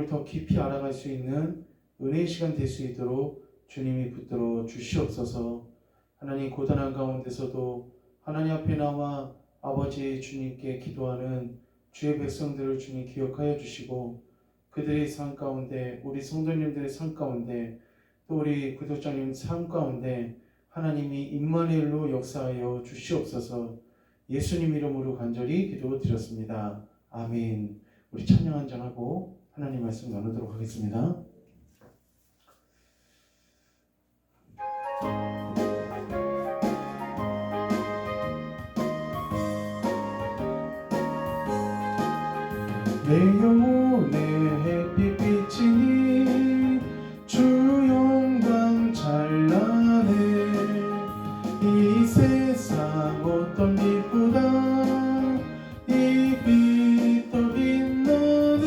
하나님을 더 깊이 알아갈 수 있는 은혜의 시간 될 수 있도록 주님이 붙들어 주시옵소서. 하나님, 고단한 가운데서도 하나님 앞에 나와 아버지 주님께 기도하는 주의 백성들을 주님 기억하여 주시고, 그들의 삶 가운데, 우리 성도님들의 삶 가운데, 또 우리 구독자님 삶 가운데 하나님이 임마누엘로 역사하여 주시옵소서. 예수님 이름으로 간절히 기도드렸습니다. 아멘. 우리 찬양 한잔하고 하나님 말씀 나누도록 하겠습니다. 내 영혼의 햇빛 비치니 주 영광 찬란해. 이 세상 어떤 빛보다 이 빛 더 빛나네.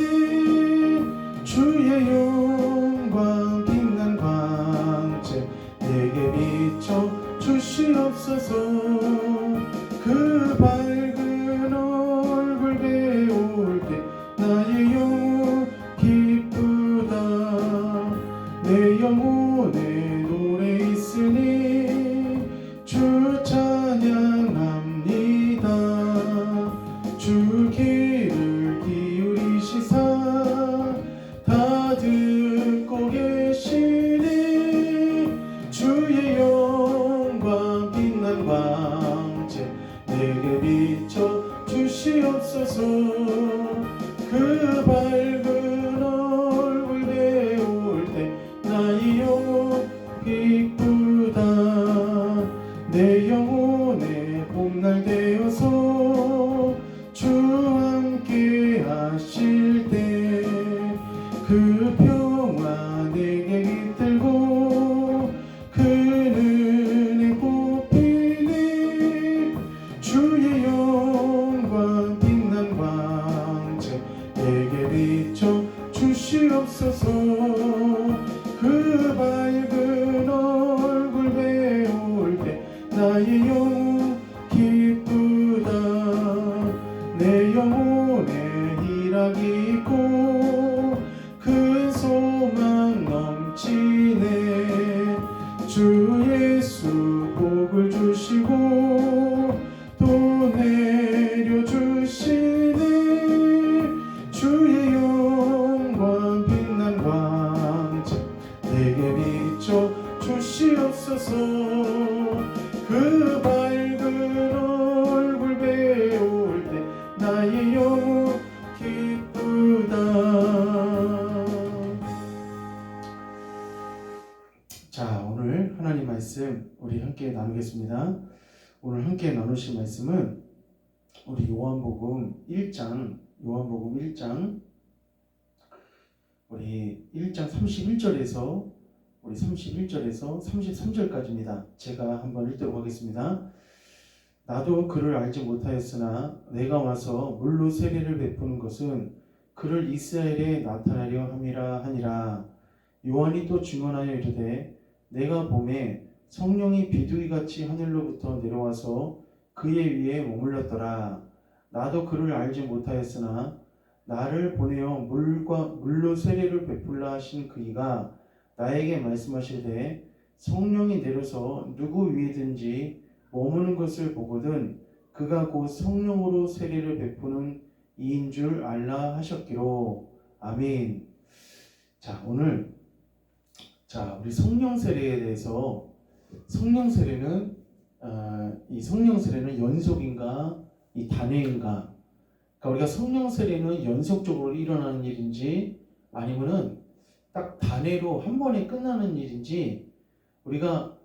주의 영광 빛난 광채 내게 비춰 주시옵소서. 그 밝은 얼굴 배울 때 나의 영혼 기쁘다. 내 영혼에 노래 있으니 주 찬양합니다. 주 귀를 기울이시사 다 듣고 계시니 주의 영광 빛난 광채 내게 비춰 주시옵소서. 그 밝은 얼굴 배울 때 나의 영혼 기쁘다. 내 영혼의 봄날 되어서 주 함께 하실 때 그 평화 내게 깃들고 그 은혜 꽃피니 주의 영광 빛난 광채 내게 비춰 주시옵소서. 그 밝은 얼굴 배울 때 나의 영혼 기쁘다. 내 영혼에 희락이 있고 큰 소망 넘치네. 주 예수 복을 주시고 또 내려주시네. 주의 영광 빛난 광채 내게 비춰 주시옵소서. 그 밝은 얼굴 배울 때 나의 영혼 기쁘다. 자, 오늘 하나님 말씀 우리 함께 나누겠습니다. 오늘 함께 나누실 말씀은 우리 요한복음 1장 우리 1장 31절에서 우리 31절에서 33절까지입니다. 제가 한번 읽도록 하겠습니다. 나도 그를 알지 못하였으나 내가 와서 물로 세례를 베푸는 것은 그를 이스라엘에 나타나려 함이라 하니라. 요한이 또 증언하여 이르되 내가 보매 성령이 비둘기같이 하늘로부터 내려와서 그의 위에 머물렀더라. 나도 그를 알지 못하였으나 나를 보내어 물로 세례를 베풀라 하신 그이가 나에게 말씀하시되 성령이 내려서 누구 위에든지 머무는 것을 보거든 그가 곧 성령으로 세례를 베푸는 이인 줄 알라 하셨기로. 아멘. 자, 오늘 우리 성령 세례에 대해서, 성령 세례는 이 성령 세례는 연속인가 이 단회인가, 그러니까 우리가 성령 세례는 연속적으로 일어나는 일인지 아니면은 딱 단회로 한 번에 끝나는 일인지, 우리가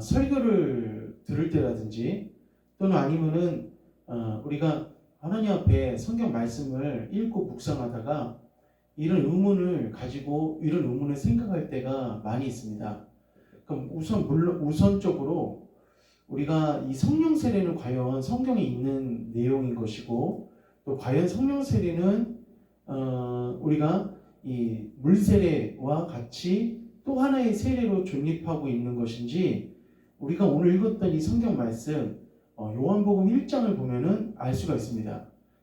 설교를 들을 때라든지 또는 아니면은 우리가 하나님 앞에 성경 말씀을 읽고 묵상하다가 이런 의문을 가지고 이런 의문을 생각할 때가 많이 있습니다. 그럼 우선적으로 우리가 이 성령 세례는 과연 성경에 있는 내용인 것이고, 또 과연 성령 세례는 우리가 이 물 세례와 같이 또 하나의 세례로 존립하고 있는 것인지, 우리가 오늘 읽었던 이 성경 말씀 요한복음 1장을 보면은 알 수가 있습니다.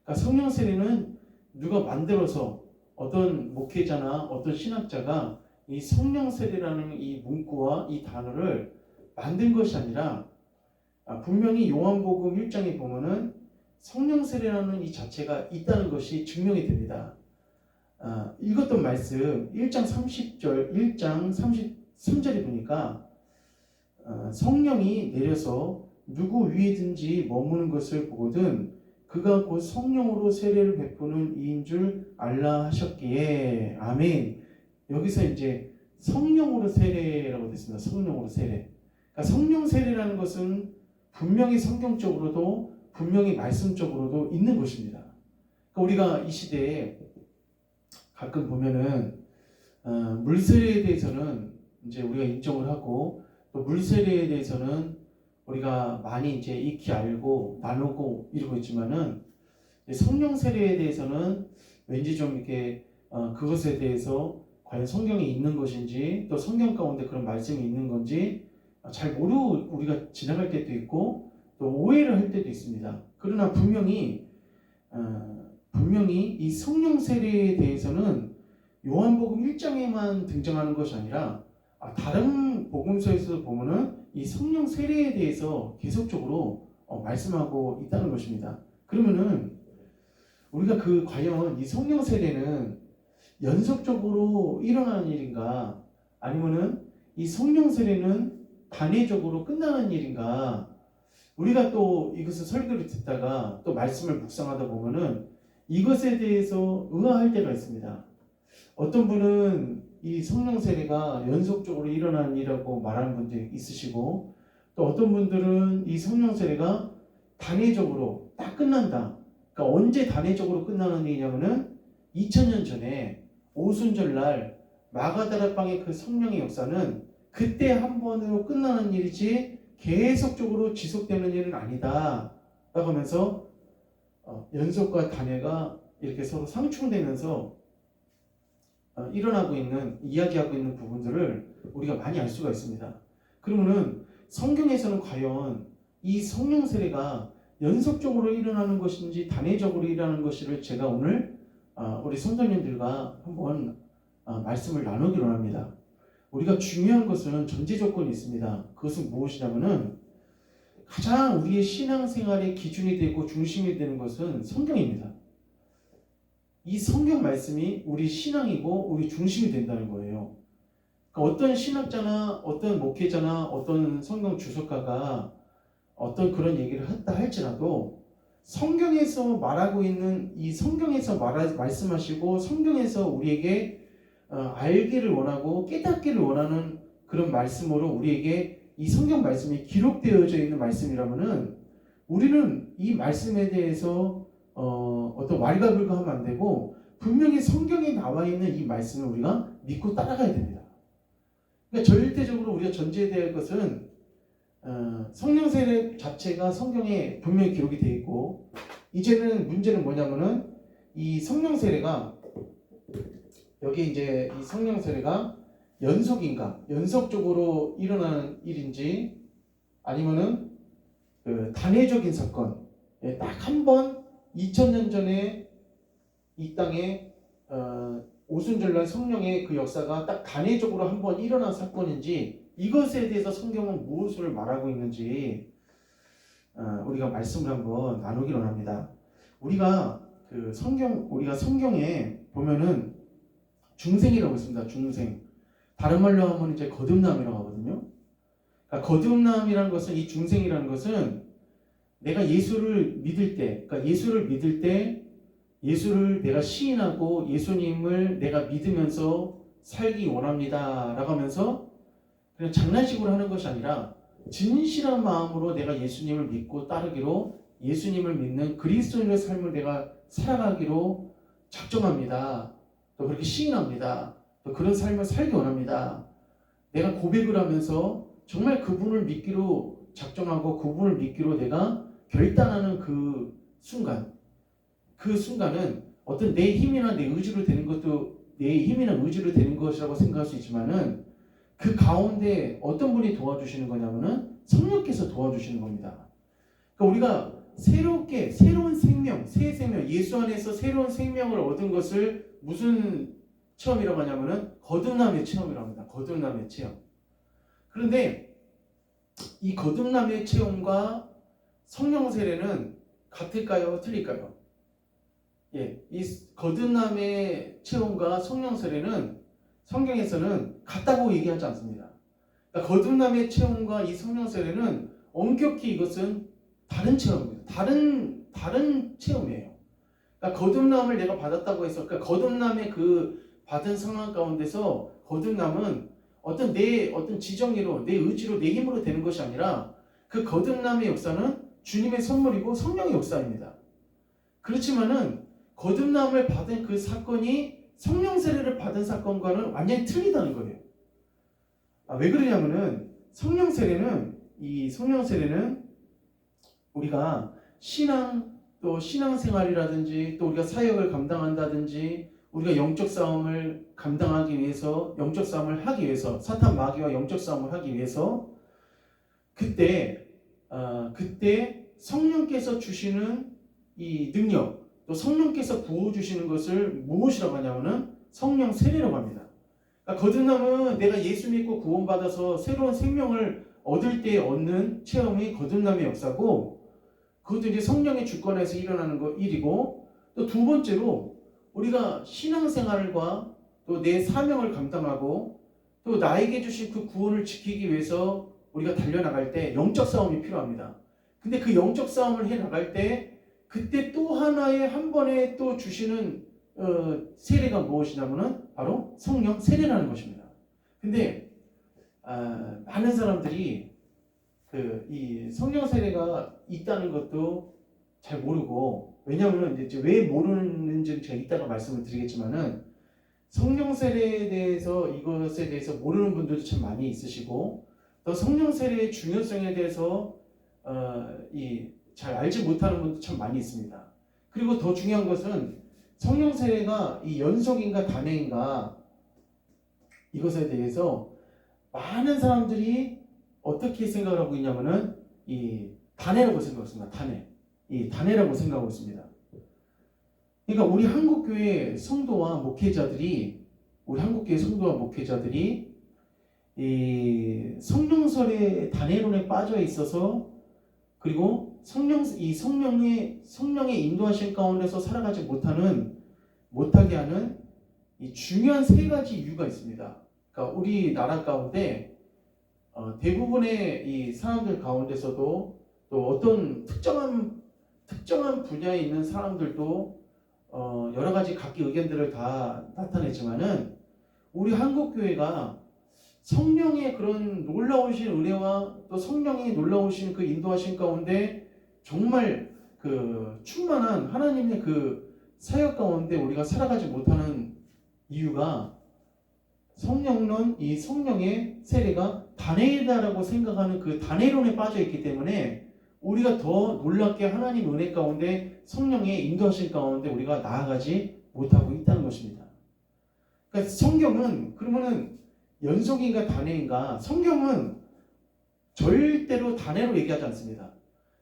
그러니까 성령 세례는 누가 만들어서 어떤 목회자나 어떤 신학자가 이 성령 세례라는 이 문구와 이 단어를 만든 것이 아니라 분명히 요한복음 1장에 보면은 성령 세례라는 이 자체가 있다는 것이 증명이 됩니다. 읽었던 말씀 1장 30절, 1장 33절에 보니까 성령이 내려서 누구 위에든지 머무는 것을 보거든 그가 곧 성령으로 세례를 베푸는 이인 줄 알라 하셨기에 아멘. 여기서 이제 성령으로 세례라고 됐습니다. 성령으로 세례. 그러니까 성령 세례라는 것은 분명히 성경적으로도 분명히 말씀적으로도 있는 것입니다. 그러니까 우리가 이 시대에 가끔 보면은 물세례에 대해서는 이제 우리가 인정을 하고 또 물세례에 대해서는 우리가 많이 이제 익히 알고 나누고 이러고 있지만은 성령 세례에 대해서는 왠지 좀 이렇게 그것에 대해서 과연 성경이 있는 것인지 또 성경 가운데 그런 말씀이 있는 건지 잘 모르고 우리가 지나갈 때도 있고 또 오해를 할 때도 있습니다. 그러나 분명히 이 성령 세례에 대해서는 요한복음 1장에만 등장하는 것이 아니라 다른 복음서에서 보면은 이 성령 세례에 대해서 계속적으로 말씀하고 있다는 것입니다. 그러면은 우리가 과연 이 성령 세례는 연속적으로 일어나는 일인가 아니면은 이 성령 세례는 단회적으로 끝나는 일인가 우리가 또 이것을 설교를 듣다가 또 말씀을 묵상하다 보면은 이것에 대해서 의아할 때가 있습니다. 어떤 분은 이 성령 세례가 연속적으로 일어나는 일이라고 말하는 분들이 있으시고 또 어떤 분들은 이 성령 세례가 단회적으로 딱 끝난다. 그러니까 언제 단회적으로 끝나는 일이냐면은 2000년 전에 오순절날 마가다라방의 그 성령의 역사는 그때 한 번으로 끝나는 일이지 계속적으로 지속되는 일은 아니다 라고 하면서 연속과 단회가 이렇게 서로 상충되면서 일어나고 있는 이야기하고 있는 부분들을 우리가 많이 알 수가 있습니다. 그러면은 성경에서는 과연 이 성령 세례가 연속적으로 일어나는 것인지 단회적으로 일어나는 것인지를 제가 오늘 우리 성도님들과 한번 말씀을 나누기로 합니다. 우리가 중요한 것은 전제 조건이 있습니다. 그것은 무엇이냐면은 가장 우리의 신앙생활의 기준이 되고 중심이 되는 것은 성경입니다. 이 성경 말씀이 우리 신앙이고 우리 중심이 된다는 거예요. 그러니까 어떤 신학자나 어떤 목회자나 어떤 성경 주석가가 어떤 그런 얘기를 했다 할지라도 성경에서 말하고 있는 이 성경에서 말씀하시고 성경에서 우리에게 알기를 원하고 깨닫기를 원하는 그런 말씀으로 우리에게 이 성경 말씀이 기록되어져 있는 말씀이라면은 우리는 이 말씀에 대해서 어떤 왈가불가하면 안 되고 분명히 성경에 나와 있는 이 말씀을 우리가 믿고 따라가야 됩니다. 그러니까 절대적으로 우리가 전제해야 될 것은 성령 세례 자체가 성경에 분명히 기록이 되어 있고 이제는 문제는 뭐냐면은 이 성령 세례가 여기 이제 이 성령 세례가 연속인가 연속적으로 일어나는 일인지 아니면은 단회적인 사건 딱 한 번 2000년 전에 이 땅에 오순절날 성령의 그 역사가 딱 단회적으로 한 번 일어난 사건인지 이것에 대해서 성경은 무엇을 말하고 있는지 우리가 말씀을 한번 나누기로 합니다. 우리가 성경에 보면은 중생이라고 있습니다. 중생. 다른 말로 하면 이제 거듭남이라고 하거든요. 그러니까 거듭남이라는 것은 이 중생이라는 것은 내가 예수를 믿을 때, 그러니까 예수를 믿을 때 예수를 내가 시인하고 예수님을 내가 믿으면서 살기 원합니다 라고 하면서 그냥 장난식으로 하는 것이 아니라 진실한 마음으로 내가 예수님을 믿고 따르기로 예수님을 믿는 그리스도인의 삶을 내가 살아가기로 작정합니다. 또 그렇게 시인합니다. 또 그런 삶을 살기 원합니다. 내가 고백을 하면서 정말 그분을 믿기로 작정하고 그분을 믿기로 내가 결단하는 그 순간은 어떤 내 힘이나 내 의지로 되는 것도 내 힘이나 의지로 되는 것이라고 생각할 수 있지만은 그 가운데 어떤 분이 도와주시는 거냐면은 성령께서 도와주시는 겁니다. 그러니까 우리가 새로운 생명, 새 생명, 예수 안에서 새로운 생명을 얻은 것을 무슨 체험이라고 하냐면은 거듭남의 체험이라고 합니다. 거듭남의 체험. 그런데 이 거듭남의 체험과 성령 세례는 같을까요? 틀릴까요? 예, 이 거듭남의 체험과 성령 세례는 성경에서는 같다고 얘기하지 않습니다. 그러니까 거듭남의 체험과 이 성령 세례는 엄격히 이것은 다른 체험입니다. 다른 체험이에요. 그러니까 거듭남을 내가 받았다고 해서, 그러니까 거듭남의 그 받은 상황 가운데서 거듭남은 어떤 지정의로, 내 의지로, 내 힘으로 되는 것이 아니라 그 거듭남의 역사는 주님의 선물이고 성령의 역사입니다. 그렇지만은 거듭남을 받은 그 사건이 성령 세례를 받은 사건과는 완전히 틀리다는 거예요. 왜 그러냐면은 성령 세례는 우리가 또 신앙생활이라든지 또 우리가 사역을 감당한다든지 우리가 영적 싸움을 감당하기 위해서, 영적 싸움을 하기 위해서, 사탄 마귀와 영적 싸움을 하기 위해서 그때 성령께서 주시는 이 능력, 또 성령께서 부어주시는 것을 무엇이라고 하냐면은 성령 세례라고 합니다. 그러니까 거듭남은 내가 예수 믿고 구원받아서 새로운 생명을 얻을 때 얻는 체험이 거듭남의 역사고, 그것도 이제 성령의 주권에서 일어나는 일이고, 또 두 번째로 우리가 신앙생활과 또 내 사명을 감당하고 또 나에게 주신 그 구원을 지키기 위해서 우리가 달려나갈 때 영적 싸움이 필요합니다. 근데 그 영적 싸움을 해 나갈 때 그때 또 하나의 한 번에 또 주시는 세례가 무엇이냐면은 바로 성령 세례라는 것입니다. 근데 많은 사람들이 이 성령 세례가 있다는 것도 잘 모르고, 왜냐하면 이제 왜 모르는지 제가 이따가 말씀을 드리겠지만은 성령 세례에 대해서, 이것에 대해서 모르는 분들도 참 많이 있으시고, 또 성령 세례의 중요성에 대해서 잘 알지 못하는 분도 참 많이 있습니다. 그리고 더 중요한 것은 성령 세례가 이 연속인가 단회인가, 이것에 대해서 많은 사람들이 어떻게 생각을 하고 있냐면은 이 단회라고 생각했습니다. 단회라고 생각하고 있습니다. 그러니까 우리 한국교회 성도와 목회자들이 이 성령설의 단회론에 빠져 있어서, 그리고 성령의 인도하신 가운데서 살아가지 못하게 하는 이 중요한 세 가지 이유가 있습니다. 그러니까 우리나라 가운데 대부분의 이 사람들 가운데서도 또 어떤 특정한 분야에 있는 사람들도 여러 가지 각기 의견들을 다 나타내지만은 우리 한국 교회가 성령의 그런 놀라우신 은혜와 또 성령이 놀라우신 그 인도하신 가운데 정말 그 충만한 하나님의 그 사역 가운데 우리가 살아가지 못하는 이유가, 이 성령의 세례가 단회다라고 생각하는 그 단회론에 빠져 있기 때문에 우리가 더 놀랍게 하나님 은혜 가운데 성령의 인도하신 가운데 우리가 나아가지 못하고 있다는 것입니다. 그러니까 성경은 그러면은 연속인가 단회인가? 성경은 절대로 단회로 얘기하지 않습니다.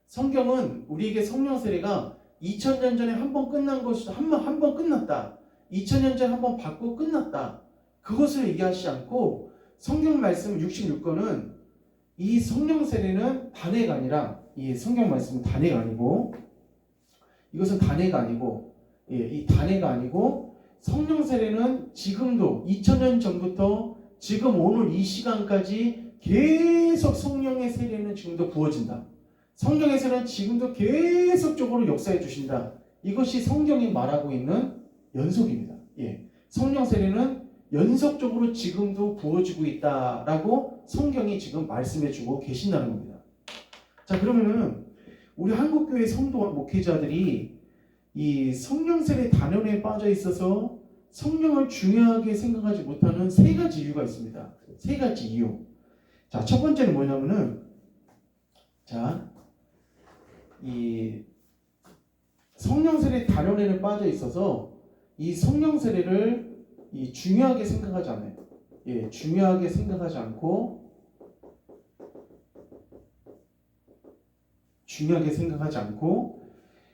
성경은 우리에게 성령 세례가 2000년 전에 한 번 끝난 것이 한 번 끝났다. 2000년 전에 한 번 받고 끝났다. 그것을 얘기하지 않고 성경 말씀 66권은 이 성령 세례는 단회가 아니라, 이 성경 말씀은 단회가 아니고, 이것은 단회가 아니고, 이 단회가 아니고, 성령 세례는 지금도 2000년 전부터 지금 오늘 이 시간까지 계속 성령의 세례는 지금도 부어진다. 성경에서는 지금도 계속적으로 역사해 주신다. 이것이 성경이 말하고 있는 연속입니다. 성령 세례는 연속적으로 지금도 부어지고 있다라고 성경이 지금 말씀해주고 계신다는 겁니다. 자, 그러면은 우리 한국교회 성도와 목회자들이 이 성령 세례 단원에 빠져 있어서 성령을 중요하게 생각하지 못하는 세 가지 이유가 있습니다. 세 가지 이유. 자, 첫 번째는 뭐냐면은, 이 성령 세례 단원에는 빠져 있어서 이 성령 세례를 중요하게 생각하지 않아요. 중요하게 생각하지 않고,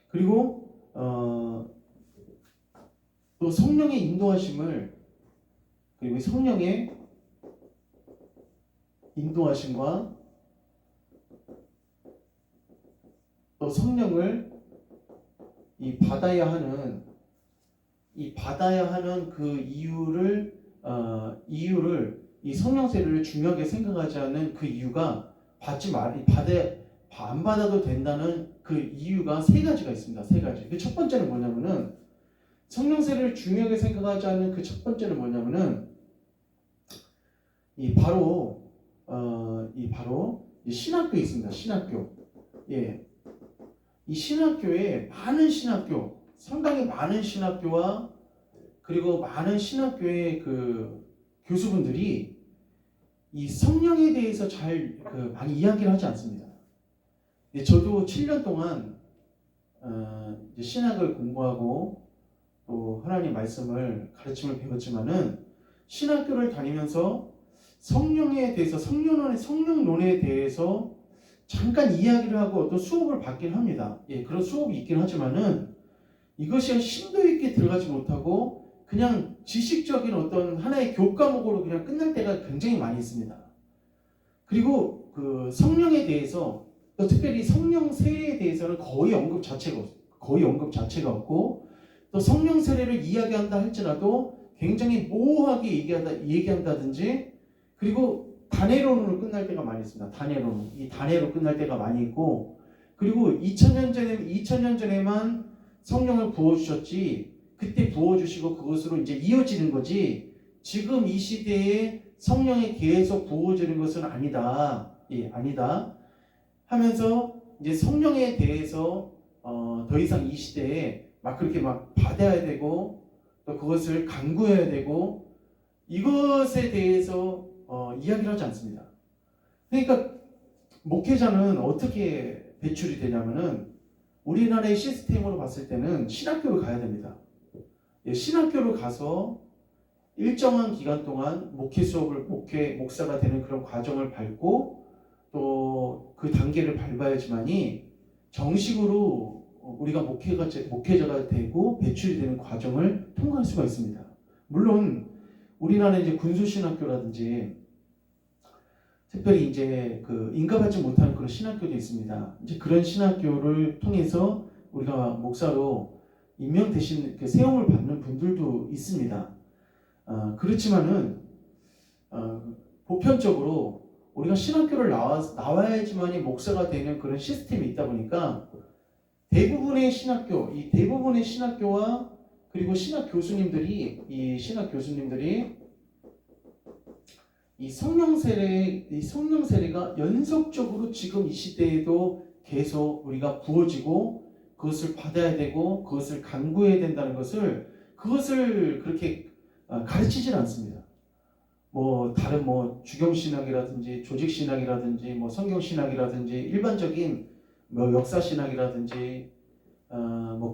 그리고 또 성령의 인도하심을, 그리고 성령의 인도하심과 또 성령을 받아야 하는 그 이유를 이 성령 세례를 중요하게 생각하지 않는 그 이유가 안 받아도 된다는 그 이유가 세 가지가 있습니다. 세 가지. 그 첫 번째는 뭐냐면은, 성령 세례를 중요하게 생각하지 않는 그 첫 번째는 뭐냐면은, 바로 이 신학교에 있습니다. 신학교. 예. 이 신학교에 상당히 많은 신학교와 그리고 많은 신학교의 그 교수분들이 이 성령에 대해서 잘 많이 이야기를 하지 않습니다. 저도 7년 동안 이제 신학을 공부하고 또 하나님 말씀을 가르침을 배웠지만은, 신학교를 다니면서 성령에 대해서, 성령론에 대해서 잠깐 이야기를 하고 어떤 수업을 받긴 합니다. 그런 수업이 있긴 하지만은 이것이 심도 있게 들어가지 못하고 그냥 지식적인 어떤 하나의 교과목으로 그냥 끝날 때가 굉장히 많이 있습니다. 그리고 그 성령에 대해서, 또 특별히 성령 세례에 대해서는 거의 언급 자체가 없고, 또 성령 세례를 이야기한다 할지라도 굉장히 모호하게 얘기한다든지, 그리고 단회론으로 끝날 때가 많이 있습니다. 단회로 끝날 때가 많이 있고, 그리고 2000년 전에만 성령을 부어주셨지, 그때 부어주시고 그것으로 이제 이어지는 거지, 지금 이 시대에 성령이 계속 부어지는 것은 아니다. 아니다. 하면서 이제 성령에 대해서 더 이상 이 시대에 그렇게 받아야 되고, 또 그것을 간구해야 되고, 이것에 대해서 이야기를 하지 않습니다. 그러니까 목회자는 어떻게 배출이 되냐면은, 우리나라의 시스템으로 봤을 때는 신학교로 가야 됩니다. 신학교로 가서 일정한 기간 동안 목사가 되는 그런 과정을 밟고 또 그 단계를 밟아야지만이 정식으로 우리가 목회자가 되고 배출이 되는 과정을 통과할 수가 있습니다. 물론 우리나라는 이제 군수신학교라든지 특별히 이제 인가받지 못하는 그런 신학교도 있습니다. 이제 그런 신학교를 통해서 우리가 목사로 임명 대신 세움을 받는 분들도 있습니다. 그렇지만은 보편적으로 우리가 신학교를 나와야지만이 목사가 되는 그런 시스템이 있다 보니까, 대부분의 신학교와 그리고 신학 교수님들이 이 성령 세례가 연속적으로 지금 이 시대에도 계속 우리가 부어지고 그것을 받아야 되고 그것을 간구해야 된다는 그것을 그렇게 가르치질 않습니다. 다른 주경신학이라든지 조직신학이라든지 성경신학이라든지 일반적인 역사신학이라든지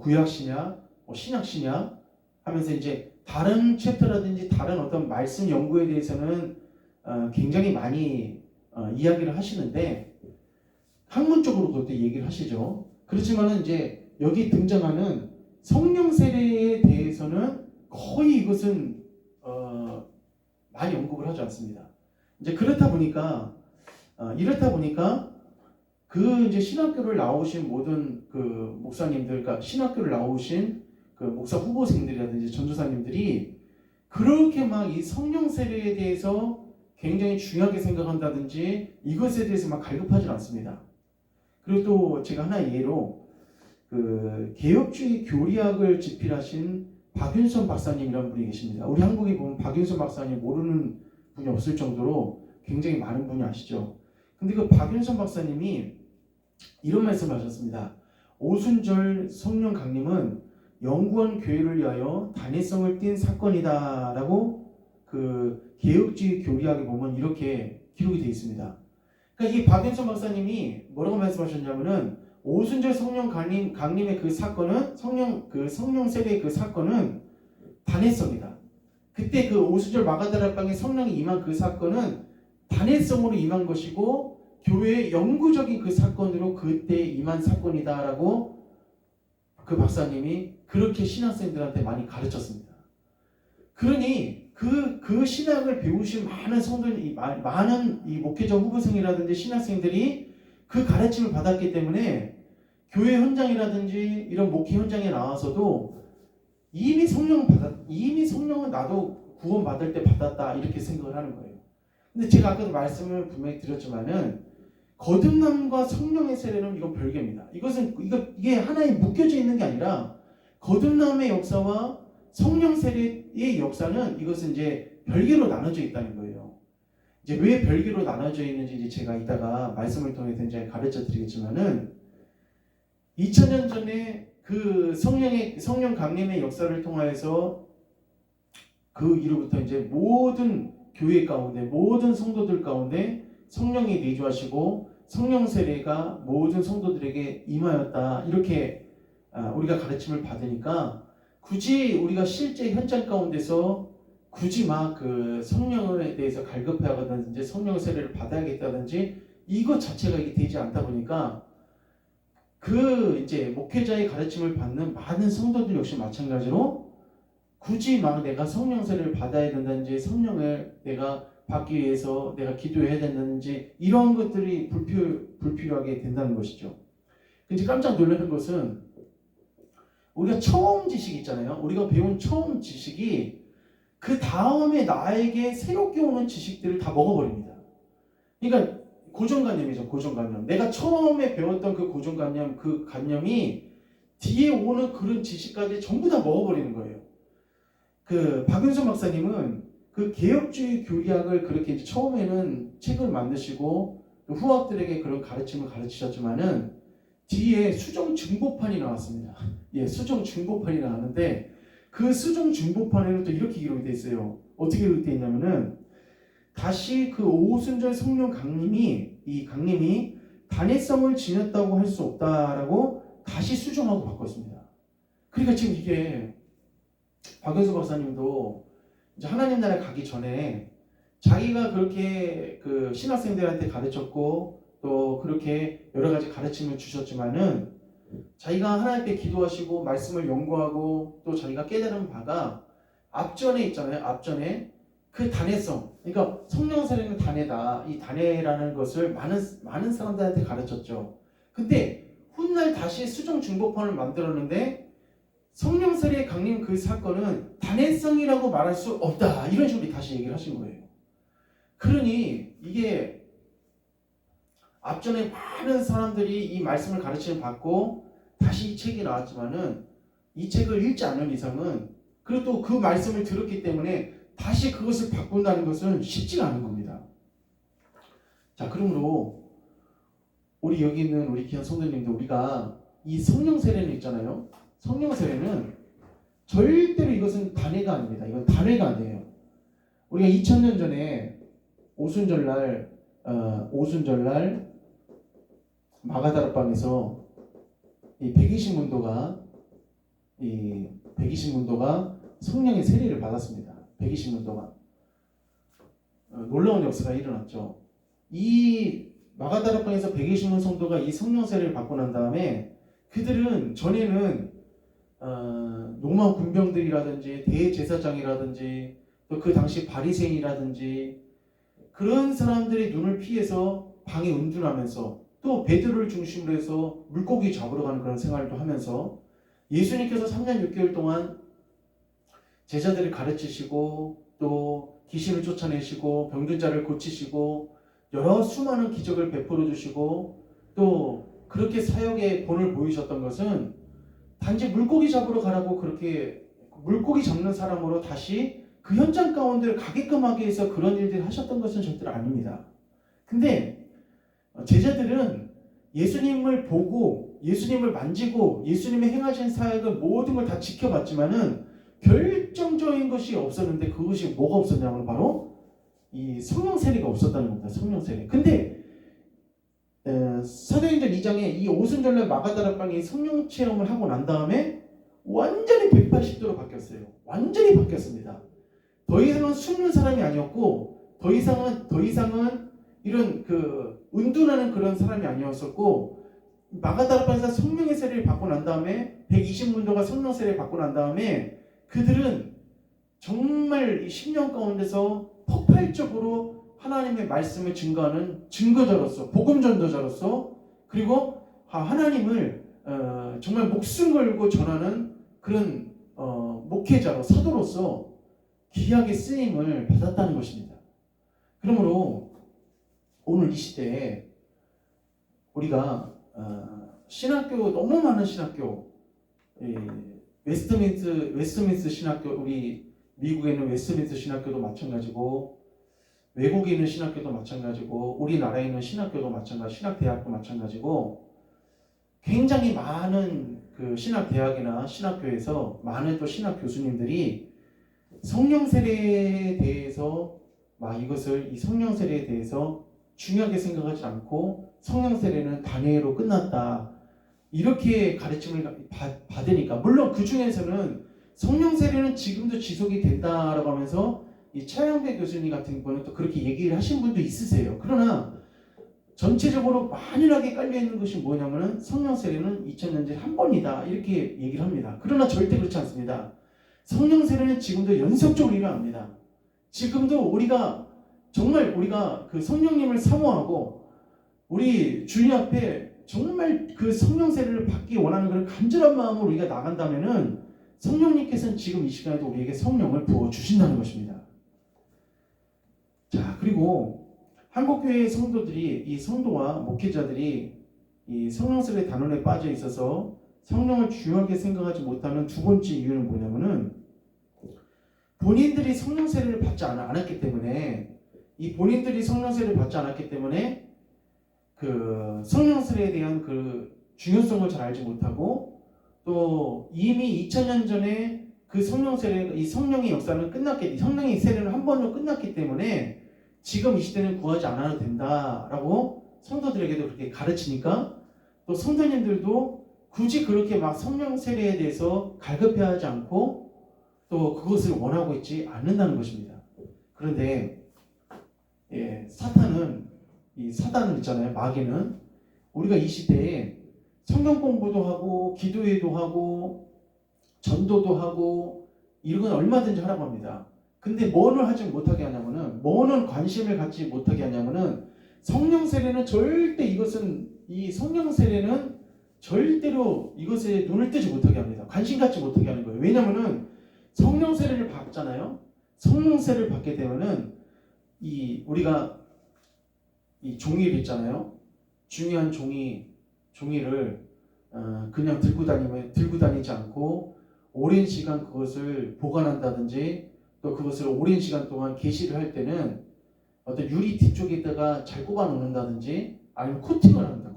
구약신학, 신약신학 하면서 이제 다른 챕터라든지 다른 어떤 말씀 연구에 대해서는 굉장히 많이 이야기를 하시는데, 학문적으로 그것도 얘기를 하시죠. 그렇지만은 이제 여기 등장하는 성령 세례에 대해서는 거의 이것은 많이 언급을 하지 않습니다. 이제 이렇다 보니까 그 이제 신학교를 나오신 모든 그 목사님들, 그러니까 신학교를 나오신 그 목사 후보생들이라든지 전도사님들이 그렇게 이 성령 세례에 대해서 굉장히 중요하게 생각한다든지 이것에 대해서 갈급하지 않습니다. 그리고 또 제가 하나의 예로 그 개혁주의 교리학을 집필하신 박윤선 박사님이라는 분이 계십니다. 우리 한국에 보면 박윤선 박사님 모르는 분이 없을 정도로 굉장히 많은 분이 아시죠. 근데 그 박윤선 박사님이 이런 말씀을 하셨습니다. 오순절 성령 강림은 영구한 교회를 위하여 단회성을 띈 사건이다라고 그 개혁주의 교리학에 보면 이렇게 기록이 되어 있습니다. 그러니까 이 박윤선 박사님이 뭐라고 말씀하셨냐면은, 오순절 성령 강림의 그 사건은 성령 세례의 그 사건은 단회성이다. 그때 그 오순절 마가다락방에 성령이 임한 그 사건은 단회성으로 임한 것이고 교회의 영구적인 그 사건으로 그때 임한 사건이다라고 그 박사님이 그렇게 신학생들한테 많이 가르쳤습니다. 그러니 그 신학을 배우신 많은 성도들, 많은 이 목회자 후보생이라든지 신학생들이 그 가르침을 받았기 때문에 교회 현장이라든지 이런 목회 현장에 나와서도 이미 성령은 나도 구원 받을 때 받았다 이렇게 생각을 하는 거예요. 근데 제가 아까도 말씀을 분명히 드렸지만은 거듭남과 성령의 세례는 이건 별개입니다. 이게 하나에 묶여져 있는 게 아니라 거듭남의 역사와 성령 세례의 역사는 이것은 이제 별개로 나눠져 있다는 거예요. 이제 왜 별개로 나눠져 있는지 이제 제가 이따가 말씀을 통해서 이제 가르쳐 드리겠지만은 2000년 전에 그 성령 강림의 역사를 통하여서 그 이후부터 이제 모든 교회 가운데 모든 성도들 가운데 성령이 내주하시고 성령 세례가 모든 성도들에게 임하였다 이렇게 우리가 가르침을 받으니까 굳이 우리가 실제 현장 가운데서 굳이 막 그 성령에 대해서 갈급해하든지 성령 세례를 받아야겠다든지 이것 자체가 이게 되지 않다 보니까 그 이제 목회자의 가르침을 받는 많은 성도들 역시 마찬가지로 굳이 막 내가 성령 세례를 받아야 된다든지 성령을 내가 받기 위해서 내가 기도해야 된다든지 이런 것들이 불필요하게 된다는 것이죠. 근데 깜짝 놀라는 것은 우리가 처음 지식 있잖아요. 우리가 배운 처음 지식이 그 다음에 나에게 새롭게 오는 지식들을 다 먹어버립니다. 그러니까 고정관념이죠. 고정관념. 내가 처음에 배웠던 그 고정관념, 그 관념이 뒤에 오는 그런 지식까지 전부 다 먹어버리는 거예요. 그 박윤선 박사님은 그 개혁주의 교리학을 그렇게 이제 처음에는 책을 만드시고 후학들에게 그런 가르침을 가르치셨지만은 뒤에 수정 중보판이 나왔습니다. 예, 수정 중보판이 나왔는데 그 수정 중보판에는 또 이렇게 기록이 돼 있어요. 어떻게 기록이 돼 있냐면은 다시 그 오순절 성령 강림이 단회성을 지녔다고 할 수 없다라고 다시 수정하고 바꿨습니다. 그러니까 지금 이게 박연수 박사님도 이제 하나님 나라 가기 전에 자기가 그렇게 그 신학생들한테 가르쳤고 또 그렇게 여러 가지 가르침을 주셨지만은 자기가 하나님께 기도하시고 말씀을 연구하고 또 자기가 깨달은 바가 앞전에 있잖아요. 앞전에 그 단회성, 그러니까 성령 세례는 단회다. 이 단회라는 것을 많은 사람들한테 가르쳤죠. 근데 훗날 다시 수정 중보판을 만들었는데 성령 세례의 강림 그 사건은 단회성이라고 말할 수 없다. 이런 식으로 다시 얘기를 하신 거예요. 그러니 이게 앞전에 많은 사람들이 이 말씀을 가르침을 받고 다시 이 책이 나왔지만은 이 책을 읽지 않는 이상은 그리고 또 그 말씀을 들었기 때문에 다시 그것을 바꾼다는 것은 쉽지가 않은 겁니다. 자, 그러므로 우리 여기 있는 우리 귀한 성도님들 우리가 이 성령 세례는 있잖아요. 성령 세례는 절대로 이것은 단회가 아닙니다. 이건 단회가 아니에요. 우리가 2000년 전에 오순절날 마가다락방에서 이 120문도가 성령의 세례를 받았습니다. 120문도가 놀라운 역사가 일어났죠. 이 마가다락방에서 120문 성도가 이 성령 세례를 받고 난 다음에 그들은 전에는 로마 군병들이라든지 대제사장이라든지 또 그 당시 바리새인이라든지 그런 사람들의 눈을 피해서 방에 은둔하면서 또 베드로를 중심으로 해서 물고기 잡으러 가는 그런 생활도 하면서 예수님께서 3년 6개월 동안 제자들을 가르치시고 또 귀신을 쫓아내시고 병든 자를 고치시고 여러 수많은 기적을 베풀어 주시고 또 그렇게 사역의 본을 보이셨던 것은 단지 물고기 잡으러 가라고 그렇게 물고기 잡는 사람으로 다시 그 현장 가운데를 가게끔 하기 위해서 그런 일들을 하셨던 것은 절대로 아닙니다. 근데 제자들은 예수님을 보고 예수님을 만지고 예수님의 행하신 사역을 모든 걸 다 지켜봤지만은 결정적인 것이 없었는데 그것이 뭐가 없었냐면 바로 이 성령 세례가 없었다는 겁니다. 성령 세례. 근데 사도행전 2장에 이 오순절날 마가다락방에 성령 체험을 하고 난 다음에 완전히 180도로 바뀌었어요. 완전히 바뀌었습니다. 더 이상은 숨는 사람이 아니었고 더 이상은 이런 그 은둔하는 그런 사람이 아니었었고 마가다락방에서 성령의 세례를 받고 난 다음에 120문도가 성령 세례를 받고 난 다음에 그들은 정말 이 10년 가운데서 폭발적으로 하나님의 말씀을 증거하는 증거자로서, 복음 전도자로서, 그리고 하나님을 정말 목숨 걸고 전하는 그런 목회자로, 사도로서 귀하게 쓰임을 받았다는 것입니다. 그러므로 오늘 이 시대에 우리가 신학교, 너무 많은 신학교, 웨스트민스 신학교, 우리 미국에 있는 웨스트민스 신학교도 마찬가지고, 외국에 있는 신학교도 마찬가지고, 우리나라에 있는 신학교도 마찬가지, 신학대학도 마찬가지고, 굉장히 많은 그 신학대학이나 신학교에서 많은 또 신학 교수님들이 성령 세례에 대해서 이 성령 세례에 대해서 중요하게 생각하지 않고 성령 세례는 단회로 끝났다, 이렇게 가르침을 받으니까, 물론 그 중에서는 성령 세례는 지금도 지속이 된다라고 하면서 이 차영배 교수님 같은 분은 또 그렇게 얘기를 하신 분도 있으세요. 그러나 전체적으로 만연하게 깔려있는 것이 뭐냐면은 성령 세례는 2000년째 한 번이다, 이렇게 얘기를 합니다. 그러나 절대 그렇지 않습니다. 성령 세례는 지금도 연속적으로 일어납니다. 지금도 우리가 정말 그 성령님을 사모하고 우리 주님 앞에 정말 그 성령 세례를 받기 원하는 그런 간절한 마음으로 우리가 나간다면은 성령님께서는 지금 이 시간에도 우리에게 성령을 부어주신다는 것입니다. 자, 그리고 한국교회의 성도들이, 이 성도와 목회자들이 이 성령 세례 단원에 빠져 있어서 성령을 중요하게 생각하지 못하는 두 번째 이유는 뭐냐면은 본인들이 성령 세례를 받지 않았기 때문에, 이 본인들이 성령 세례를 받지 않았기 때문에 그 성령 세례에 대한 그 중요성을 잘 알지 못하고, 또 이미 2000년 전에 그 성령 세례, 이 성령의 역사는 성령의 세례는 한 번으로 끝났기 때문에 지금 이 시대는 구하지 않아도 된다라고 성도들에게도 그렇게 가르치니까, 또 성도님들도 굳이 그렇게 막 성령 세례에 대해서 갈급해하지 않고 또 그것을 원하고 있지 않는다는 것입니다. 그런데 사탄은 있잖아요. 마귀는 우리가 이 시대에 성경 공부도 하고 기도회도 하고 전도도 하고 이런 건 얼마든지 하라고 합니다. 근데 뭐를 하지 못하게 하냐면은, 뭐는 관심을 갖지 못하게 하냐면은, 성령 세례는 절대 이 성령 세례는 절대로 이것에 눈을 뜨지 못하게 합니다. 관심 갖지 못하게 하는 거예요. 왜냐면은 성령 세례를 받잖아요. 성령 세례를 받게 되면은 우리가 이 종이를 있잖아요. 중요한 종이를 그냥 들고 다니지 않고 오랜 시간 그것을 보관한다든지, 또 그것을 오랜 시간 동안 게시를 할 때는 어떤 유리 뒤쪽에다가 잘 꼽아 놓는다든지, 아니면 코팅을 합니다.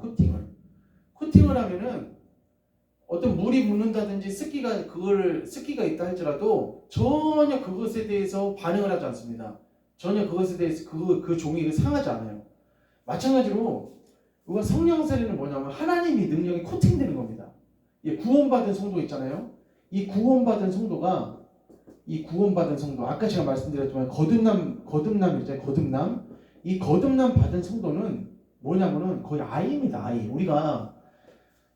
코팅을 하면은 어떤 물이 묻는다든지 습기가 있다 할지라도 전혀 그것에 대해서 반응을 하지 않습니다. 전혀 그것에 대해서 그 종이가 상하지 않아요. 마찬가지로 우리가 성령 세례는 뭐냐면 하나님의 능력이 코팅되는 겁니다. 구원받은 성도 있잖아요. 이 구원받은 성도, 아까 제가 말씀드렸지만 거듭남. 이 거듭남 받은 성도는 뭐냐면은 거의 아이입니다. 아이. 우리가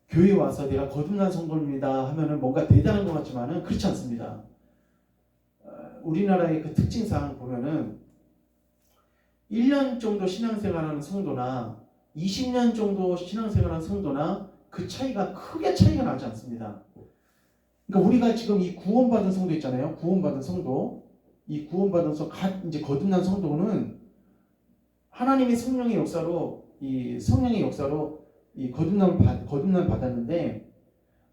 교회 와서 내가 거듭난 성도입니다 하면은 뭔가 대단한 것 같지만은 그렇지 않습니다. 우리나라의 그 특징상 보면은 1년 정도 신앙생활하는 성도나 20년 정도 신앙생활하는 성도나 그 크게 차이가 나지 않습니다. 그러니까 우리가 지금 이 구원받은 성도 있잖아요. 구원받은 성도, 이제 거듭난 성도는 하나님의 성령의 역사로 이 거듭남 받았는데,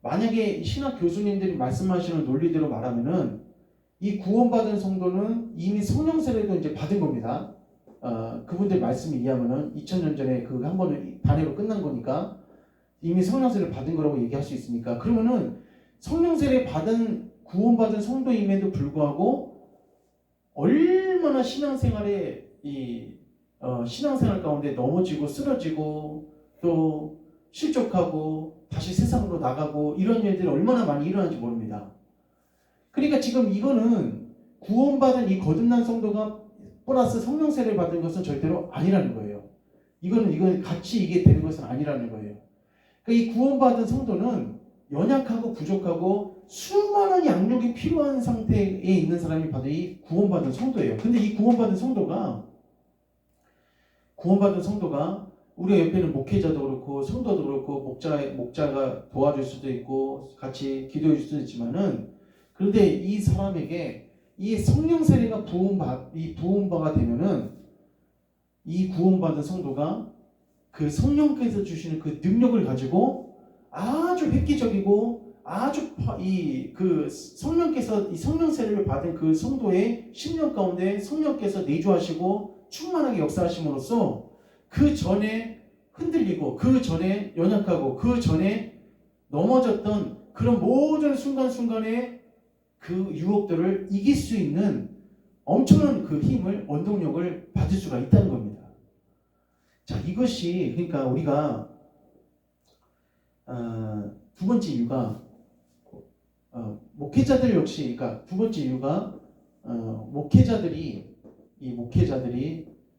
만약에 신학 교수님들이 말씀하시는 논리대로 말하면은 이 구원받은 성도는 이미 성령 세례도 이제 받은 겁니다. 그분들 말씀에 의하면은 2000년 전에 그 한 번을 단회로 끝난 거니까 이미 성령 세례를 받은 거라고 얘기할 수 있으니까, 그러면은 성령 세례 받은 구원받은 성도임에도 불구하고 얼마나 신앙생활 가운데 넘어지고 쓰러지고 또 실족하고 다시 세상으로 나가고 이런 일들이 얼마나 많이 일어나는지 모릅니다. 그러니까 지금 이거는 구원받은 이 거듭난 성도가 플러스 성령 세례를 받은 것은 절대로 아니라는 거예요. 이건 같이 이게 되는 것은 아니라는 거예요. 그러니까 이 구원받은 성도는 연약하고 부족하고 수많은 양육이 필요한 상태에 있는 사람이 바로 이 구원받은 성도예요. 근데 이 구원받은 성도가 우리가 옆에는 목회자도 그렇고 성도도 그렇고 목자가 도와줄 수도 있고 같이 기도해 줄 수도 있지만은, 그런데 이 사람에게 이 성령 세례가 부음바가 되면은 이 구원받은 성도가 그 성령께서 주시는 그 능력을 가지고 아주 획기적이고 아주 그 성령께서 이 성령 세례를 받은 그 성도의 심령 가운데 성령께서 내주하시고 충만하게 역사하심으로써 그 전에 흔들리고 그 전에 연약하고 그 전에 넘어졌던 그런 모든 순간순간의 그 유혹들을 이길 수 있는 엄청난 그 힘을, 원동력을 받을 수가 있다는 겁니다. 자, 이것이 그러니까 우리가 두 번째 이유가 목회자들 역시, 그러니까 두 번째 이유가 목회자들이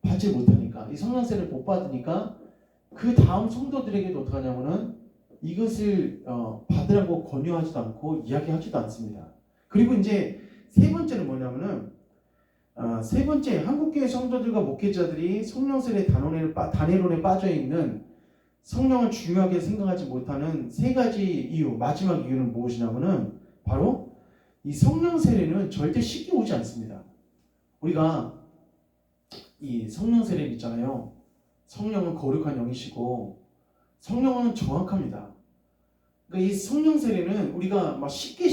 받지 못하니까, 이 성령세를 못 받으니까 그 다음 성도들에게도 어떻게 하냐면은 이것을 받으라고 권유하지도 않고 이야기하지도 않습니다. 그리고 이제 세 번째는 뭐냐면은 세 번째, 한국교회 성도들과 목회자들이 성령세례 단회론에 빠져 있는, 성령을 중요하게 생각하지 못하는 세 가지 이유, 마지막 이유는 무엇이냐면은 바로 이 성령세례는 절대 쉽게 오지 않습니다. 우리가 이 성령세례 있잖아요. 성령은 거룩한 영이시고 성령은 정확합니다. 그러니까 이 성령세례는 우리가 막 쉽게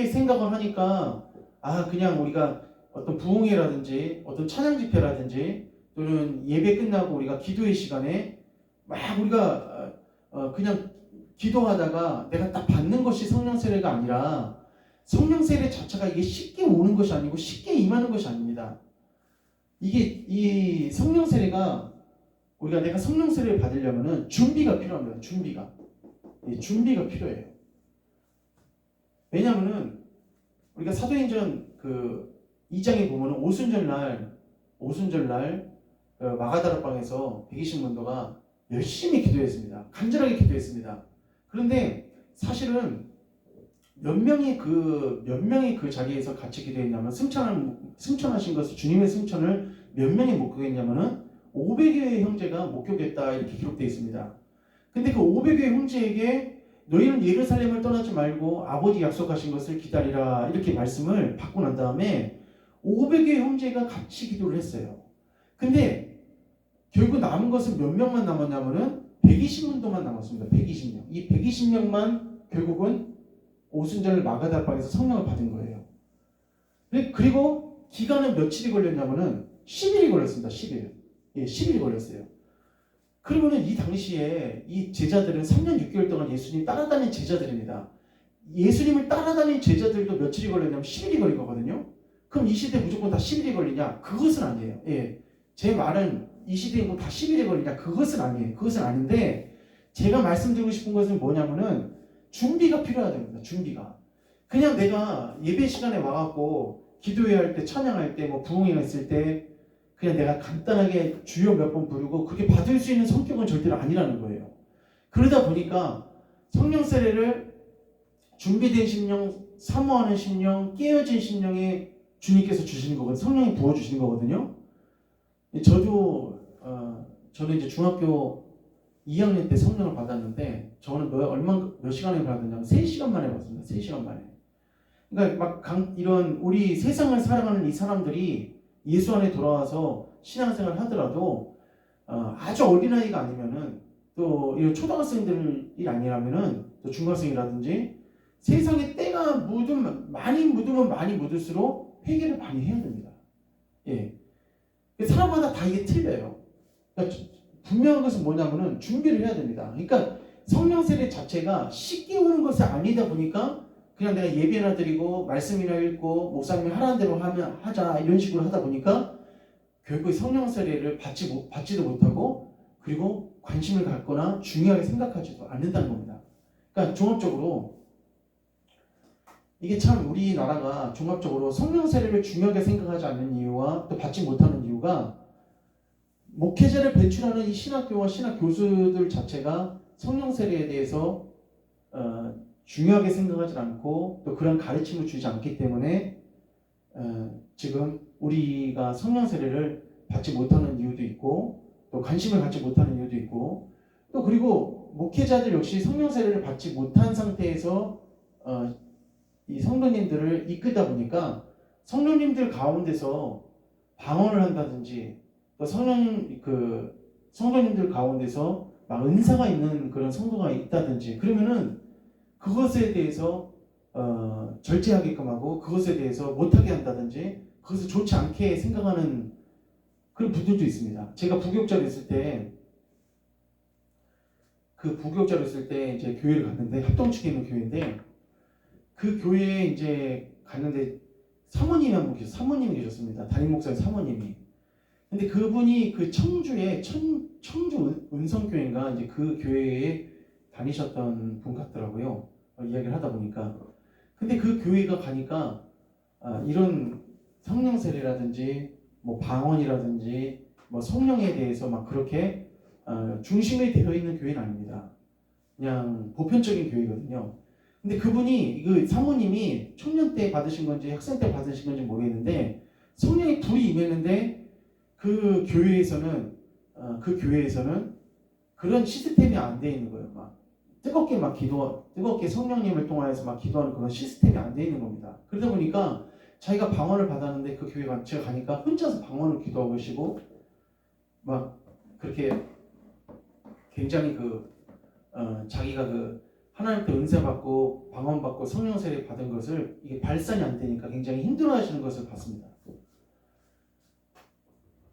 생각을 하니까 그냥 우리가 어떤 부흥회라든지 어떤 찬양 집회라든지 또는 예배 끝나고 우리가 기도의 시간에 막 우리가 그냥 기도하다가 내가 딱 받는 것이 성령 세례가 아니라, 성령 세례 자체가 이게 쉽게 오는 것이 아니고 쉽게 임하는 것이 아닙니다. 이게 이 성령 세례가 내가 성령 세례를 받으려면은 준비가 필요합니다. 준비가 필요해요. 왜냐하면은 우리가 사도행전 그 2장에 보면은 오순절날 마가다락방에서 120문도가 열심히 기도했습니다. 간절하게 기도했습니다. 그런데 사실은 몇 명이 그 자리에서 같이 기도했냐면, 승천하신 것을, 주님의 승천을 몇 명이 목격했냐면은 500여의 형제가 목격했다, 이렇게 기록되어 있습니다. 근데 그 500여의 형제에게 너희는 예루살렘을 떠나지 말고 아버지 약속하신 것을 기다리라, 이렇게 말씀을 받고 난 다음에 500여의 형제가 같이 기도를 했어요. 근데 결국 남은 것은 몇 명만 남았냐면은 120문도만 남았습니다. 120명. 이 120명만 결국은 오순절 마가다락방에서 성령을 받은 거예요. 그리고 기간은 며칠이 걸렸냐면은 10일이 걸렸습니다. 10일. 예, 10일이 걸렸어요. 그러면은 이 당시에 이 제자들은 3년 6개월 동안 예수님 따라다닌 제자들입니다. 예수님을 따라다닌 제자들도 며칠이 걸렸냐면 10일이 걸린 거거든요. 그럼 이 시대에 무조건 다 10일이 걸리냐? 그것은 아니에요. 예. 제 말은 이 시대에 다 10일이 걸리냐? 그것은 아니에요. 그것은 아닌데, 제가 말씀드리고 싶은 것은 뭐냐면은 준비가 필요해야 됩니다. 준비가. 그냥 내가 예배 시간에 와갖고 기도해야 할 때, 찬양할 때, 부흥회가 있을 때 그냥 내가 간단하게 주여 몇 번 부르고 그게 받을 수 있는 성격은 절대로 아니라는 거예요. 그러다 보니까 성령 세례를 준비된 심령, 사모하는 심령, 깨어진 심령에 주님께서 주시는 거거든요. 성령이 부어주시는 거거든요. 저는 이제 중학교 2학년 때 성령을 받았는데, 저는 몇 시간에 받았냐면 3시간 만에 받았습니다. 3시간 만에. 그러니까 이런 우리 세상을 살아가는 이 사람들이 예수 안에 돌아와서 신앙생활을 하더라도 아주 어린아이가 아니면은, 또 이런 초등학생들이 아니라면은, 또 중학생이라든지 세상에 때가 많이 묻으면 많이 묻을수록 회개를 많이 해야 됩니다. 예. 사람마다 다 이게 틀려요. 그러니까 분명한 것은 뭐냐면은 준비를 해야 됩니다. 그러니까 성령 세례 자체가 쉽게 오는 것이 아니다 보니까 그냥 내가 예배나 드리고 말씀이나 읽고 목사님이 하라는 대로 하자, 이런 식으로 하다 보니까 결국 성령 세례를 받지도 못하고, 그리고 관심을 갖거나 중요하게 생각하지도 않는다는 겁니다. 그러니까 종합적으로 이게 참 우리나라가 종합적으로 성령 세례를 중요하게 생각하지 않는 이유와 또 받지 못하는 이유가, 목회자를 배출하는 이 신학교와 신학 교수들 자체가 성령 세례에 대해서 중요하게 생각하지 않고 또 그런 가르침을 주지 않기 때문에 지금 우리가 성령 세례를 받지 못하는 이유도 있고 또 관심을 갖지 못하는 이유도 있고 또 그리고 목회자들 역시 성령 세례를 받지 못한 상태에서 이 성도님들을 이끌다 보니까 성도님들 가운데서 방언을 한다든지 또 성도님들 가운데서 막 은사가 있는 그런 성도가 있다든지 그러면은 그것에 대해서 절제하게끔 하고 그것에 대해서 못하게 한다든지 그것을 좋지 않게 생각하는 그런 분들도 있습니다. 제가 부교육자로 있을 때 이제 교회를 갔는데 합동측에 있는 교회인데 그 교회에 이제 갔는데 사모님이 계셨습니다. 담임 목사님 사모님이. 근데 그분이 그 청주의 청주 은성교회인가 이제 그 교회에 다니셨던 분 같더라고요. 이야기를 하다 보니까. 근데 그 교회가 가니까 이런 성령 세례라든지 뭐 방언이라든지 뭐 성령에 대해서 막 그렇게 중심에 되어 있는 교회는 아닙니다. 그냥 보편적인 교회거든요. 근데 그분이 그 사모님이 청년 때 받으신 건지 학생 때 받으신 건지 모르겠는데 성령의 불이 임했는데 그 교회에서는 그런 시스템이 안 돼 있는 거예요. 막 뜨겁게 성령님을 통하여서 막 기도하는 그런 시스템이 안 돼 있는 겁니다. 그러다 보니까 자기가 방언을 받았는데 그 교회가 제가 가니까 혼자서 방언을 기도하고 계시고 막 그렇게 굉장히 자기가 하나님께 은혜 받고 방언 받고 성령 세례 받은 것을 이게 발산이 안 되니까 굉장히 힘들어하시는 것을 봤습니다.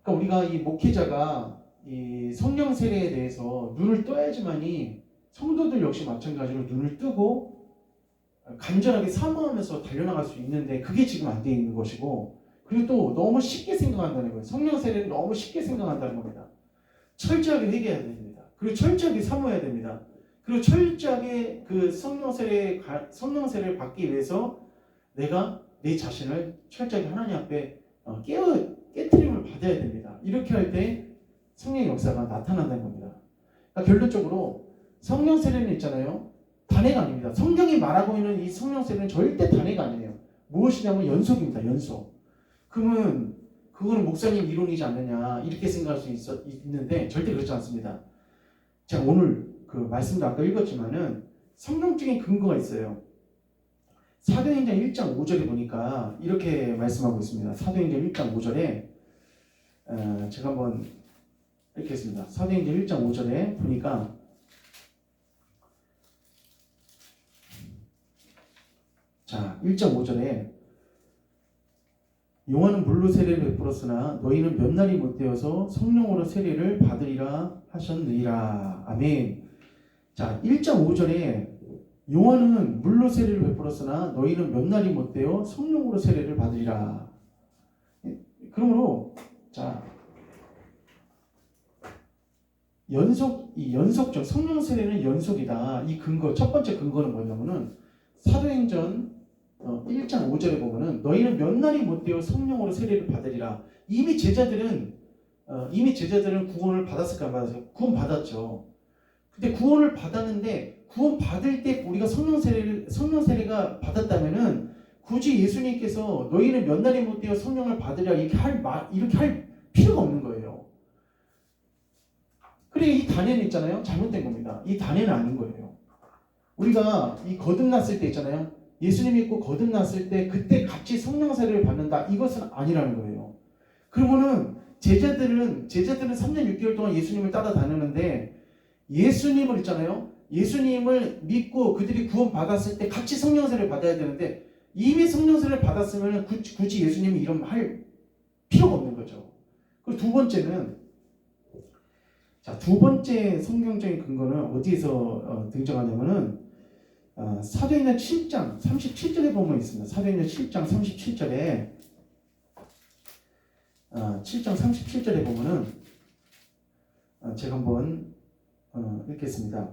그러니까 우리가 이 목회자가 이 성령 세례에 대해서 눈을 떠야지만이 성도들 역시 마찬가지로 눈을 뜨고 간절하게 사모하면서 달려나갈 수 있는데 그게 지금 안 돼 있는 것이고 그리고 또 너무 쉽게 생각한다는 거예요. 성령 세례를 너무 쉽게 생각한다는 겁니다. 철저하게 회개해야 됩니다. 그리고 철저하게 사모해야 됩니다. 그리고 철저하게 그 성령 세례를 받기 위해서 내가 내 자신을 철저하게 하나님 앞에 깨트림을 받아야 됩니다. 이렇게 할 때 성령의 역사가 나타난다는 겁니다. 그러니까 결론적으로 성령 세례는 있잖아요. 단회가 아닙니다. 성경이 말하고 있는 이 성령 세례는 절대 단회가 아니에요. 무엇이냐면 연속입니다. 연속. 그러면 그거는 목사님 이론이지 않느냐 이렇게 생각할 수 있는데 절대 그렇지 않습니다. 제가 오늘 그 말씀도 아까 읽었지만은 성경적인 근거가 있어요. 사도행전 1장 5절에 보니까 이렇게 말씀하고 있습니다. 사도행전 1장 5절에 제가 한번 읽겠습니다. 사도행전 1장 5절에 보니까 자 1장 5절에 요한은 물로 세례를 베풀었으나 너희는 몇 날이 못되어서 성령으로 세례를 받으리라 하셨느니라. 아멘. 자 1장 5절에 요한은 물로 세례를 베풀었으나 너희는 몇 날이 못되어 성령으로 세례를 받으리라. 그러므로 자 연속적 성령 세례는 연속이다. 이 근거 첫 번째 근거는 뭐냐면은 사도행전 1장 5절에 보면은 너희는 몇 날이 못되어 성령으로 세례를 받으리라. 이미 제자들은 구원을 받았을까 안 받았을까? 구원 받았죠. 근데 구원을 받았는데 구원 받을 때 우리가 성령 세례가 받았다면은 굳이 예수님께서 너희는 몇 날이 못되어 성령을 받으리라 이렇게 할 필요가 없는 거예요. 그래 이 단회는 있잖아요. 잘못된 겁니다. 이 단회는 아닌 거예요. 우리가 이 거듭났을 때 있잖아요. 예수님 믿고 거듭났을 때 그때 같이 성령 세례를 받는다. 이것은 아니라는 거예요. 그러면은 제자들은 3년 6개월 동안 예수님을 따라다니는데 예수님을 있잖아요. 예수님을 믿고 그들이 구원 받았을 때 같이 성령 세례를 받아야 되는데 이미 성령 세례를 받았으면 굳이 예수님이 이런 할 필요가 없는 거죠. 그리고 두 번째는 두 번째 성경적인 근거는 어디에서 등장하냐면은 사도행전 7장 37절에 보면 있습니다. 사도행전 7장 37절에 7장 37절에 보면은 제가 한번 읽겠습니다.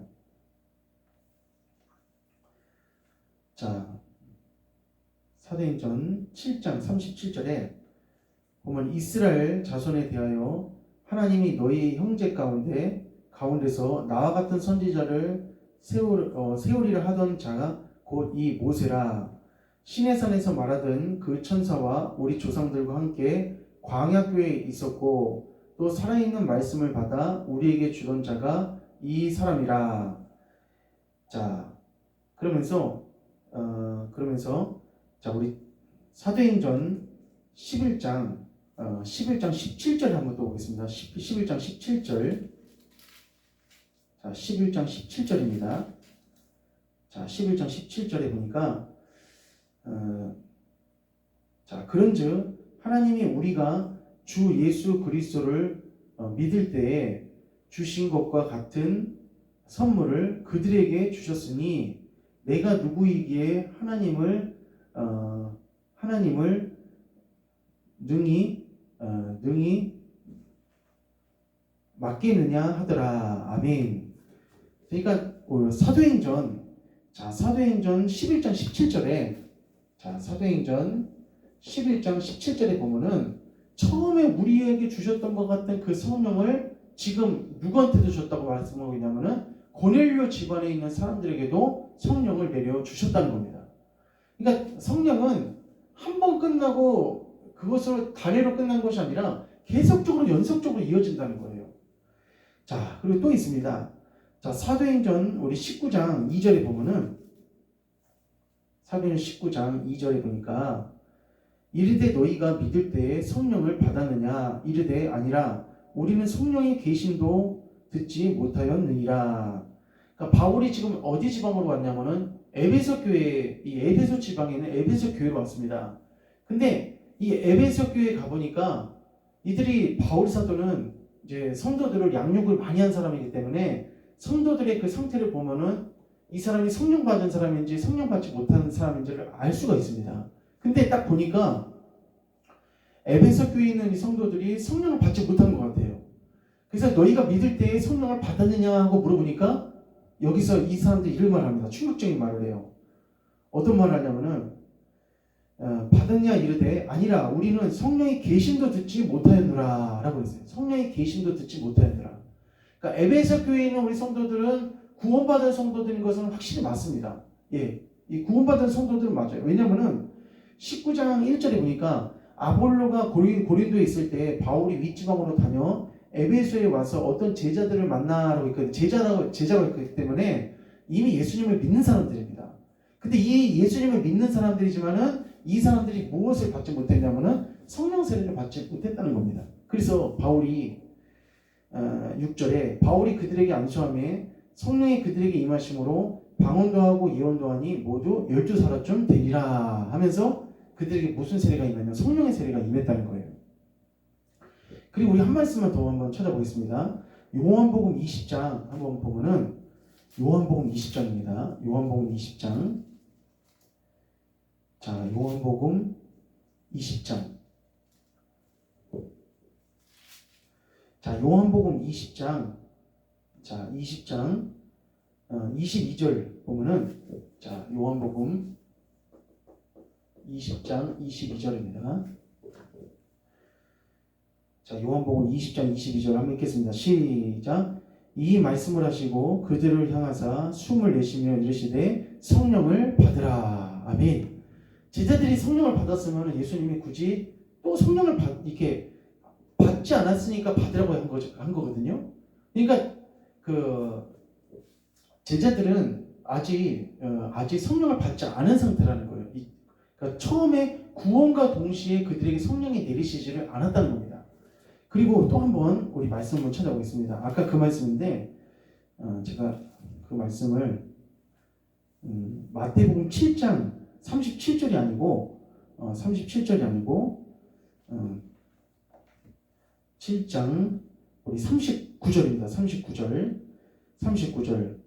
자, 사도행전 7장 37절에 보면 이스라엘 자손에 대하여 하나님이 너희 형제 가운데서 나와 같은 선지자를 세우리라 하던 자가 곧 이 모세라. 시내산에서 말하던 그 천사와 우리 조상들과 함께 광야교회에 있었고 또 살아있는 말씀을 받아 우리에게 주던 자가 이 사람이라. 자, 그러면서 자, 우리 사도행전 11장 17절에 한번 또 보겠습니다. 11장 17절. 자, 11장 17절입니다. 자, 11장 17절에 보니까 자, 그런즉 하나님이 우리가 주 예수 그리스도를 믿을 때에 주신 것과 같은 선물을 그들에게 주셨으니 내가 누구이기에 하나님을 능히 맡기느냐 하더라. 아멘. 그러니까 사도행전 11장 17절에 사도행전 11장 17절에 보면은 처음에 우리에게 주셨던 것 같은 그 성령을 지금 누구한테도 줬다고 말씀하고 있냐면은 고넬료 집안에 있는 사람들에게도 성령을 내려 주셨다는 겁니다. 그러니까 성령은 한 번 끝나고 그것으로 단회로 끝난 것이 아니라 계속적으로 연속적으로 이어진다는 거예요. 자, 그리고 또 있습니다. 자, 사도행전 우리 19장 2절에 보면은 사도행전 19장 2절에 보니까 이르되 너희가 믿을 때에 성령을 받았느냐 이르되 아니라 우리는 성령의 계심도 듣지 못하였느니라. 그러니까 바울이 지금 어디 지방으로 왔냐면은 에베소 교회, 이 에베소 지방에 있는 에베소 교회로 왔습니다. 근데 이 에베소 교회에 가보니까 이들이 바울 사도는 이제 성도들을 양육을 많이 한 사람이기 때문에 성도들의 그 상태를 보면은 이 사람이 성령 받은 사람인지 성령 받지 못하는 사람인지를 알 수가 있습니다. 근데 딱 보니까 에베소 교회에 있는 이 성도들이 성령을 받지 못한 것 같아요. 그래서 너희가 믿을 때에 성령을 받았느냐 하고 물어보니까 여기서 이 사람들이 이런 말을 합니다. 충격적인 말을 해요. 어떤 말을 하냐면은 받았냐 이르되 아니라 우리는 성령의 계심도 듣지 못하였노라 라고 했어요. 성령의 계심도 듣지 못하였노라. 그러니까 에베소 교회에 있는 우리 성도들은 구원받은 성도들인 것은 확실히 맞습니다. 예, 이 구원받은 성도들은 맞아요. 왜냐면은 19장 1절에 보니까 아볼로가 고린도에 있을 때 바울이 윗지방으로 다녀 에베소에 와서 어떤 제자들을 만나라고 했거든요. 제자가 있기 때문에 이미 예수님을 믿는 사람들입니다. 근데 이 예수님을 믿는 사람들이지만은 이 사람들이 무엇을 받지 못했냐면은 성령 세례를 받지 못했다는 겁니다. 그래서 바울이 6절에 바울이 그들에게 안수하며 성령이 그들에게 임하심으로 방언도 하고 예언도 하니 모두 12사람쯤 되리라 하면서 그들에게 무슨 세례가 임했냐면 성령의 세례가 임했다는 거예요. 그리고 우리 한 말씀만 더 한번 찾아보겠습니다. 요한복음 20장 한번 보면은 요한복음 20장입니다. 요한복음 20장. 자, 요한복음 20장. 자, 요한복음 20장. 자, 20장 22절 보면은 자, 요한복음 20장 22절입니다. 자, 요한복음 20장 22절 한번 읽겠습니다. 시작. 이 말씀을 하시고 그들을 향하사 숨을 내쉬며 이르시되 성령을 받으라. 아멘. 제자들이 성령을 받았으면 예수님이 굳이 또 성령을 이렇게 받지 않았으니까 받으라고 한 거거든요. 그러니까 그 제자들은 아직 성령을 받지 않은 상태라는 거예요. 그러니까 처음에 구원과 동시에 그들에게 성령이 내리시지를 않았다는 겁니다. 그리고 또 한번 우리 말씀을 찾아보겠습니다. 아까 그 말씀인데 제가 그 말씀을 마태복음 7장 37절이 아니고 37절이 아니고 7장 우리 39절입니다. 39절.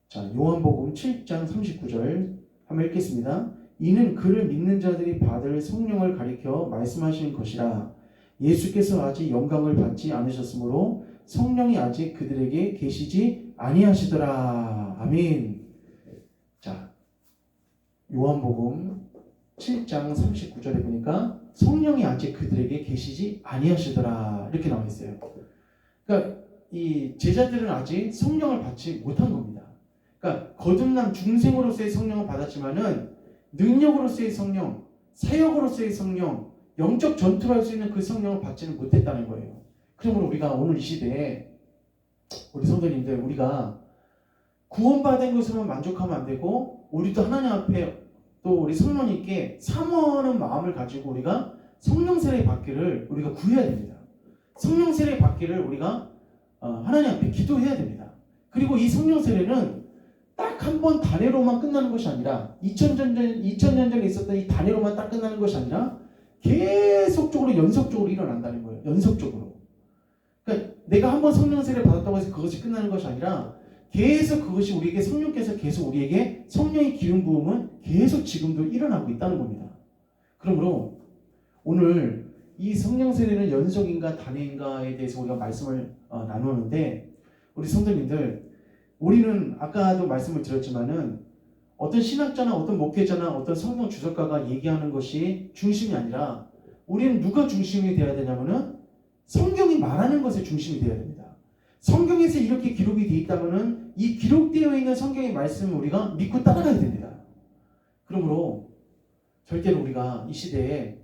자, 요한복음 7장 39절 한번 읽겠습니다. 이는 그를 믿는 자들이 받을 성령을 가리켜 말씀하신 것이라. 예수께서 아직 영광을 받지 않으셨으므로 성령이 아직 그들에게 계시지 아니하시더라. 아멘. 자, 요한복음 7장 39절에 보니까 성령이 아직 그들에게 계시지 아니하시더라 이렇게 나와 있어요. 그러니까 이 제자들은 아직 성령을 받지 못한 겁니다. 그러니까 거듭남 중생으로서의 성령을 받았지만은 능력으로서의 성령, 사역으로서의 성령, 영적 전투를 할 수 있는 그 성령을 받지는 못했다는 거예요. 그러므로 우리가 오늘 이 시대에 우리 성도님들 우리가 구원받은 것으로만 만족하면 안 되고 우리도 하나님 앞에 또 우리 성령님께 사모하는 마음을 가지고 우리가 성령 세례 받기를 우리가 구해야 됩니다. 성령 세례 받기를 우리가 하나님 앞에 기도해야 됩니다. 그리고 이 성령 세례는 딱 한 번 단회로만 끝나는 것이 아니라 2000년 전에 있었던 이 단회로만 딱 끝나는 것이 아니라 계속적으로 연속적으로 일어난다는 거예요. 연속적으로. 그러니까 내가 한 번 성령 세례 받았다고 해서 그것이 끝나는 것이 아니라 계속 그것이 우리에게 성령께서 계속 우리에게 성령의 기름 부음은 계속 지금도 일어나고 있다는 겁니다. 그러므로 오늘 이 성령 세례는 연속인가 단회인가에 대해서 우리가 말씀을 나누는데 우리 성도님들 우리는 아까도 말씀을 드렸지만은 어떤 신학자나 어떤 목회자나 어떤 성경 주석가가 얘기하는 것이 중심이 아니라 우리는 누가 중심이 되어야 되냐면은 성경이 말하는 것에 중심이 되어야 됩니다. 성경에서 이렇게 기록이 되어 있다면은 이 기록되어 있는 성경의 말씀을 우리가 믿고 따라가야 됩니다. 그러므로 절대로 우리가 이 시대에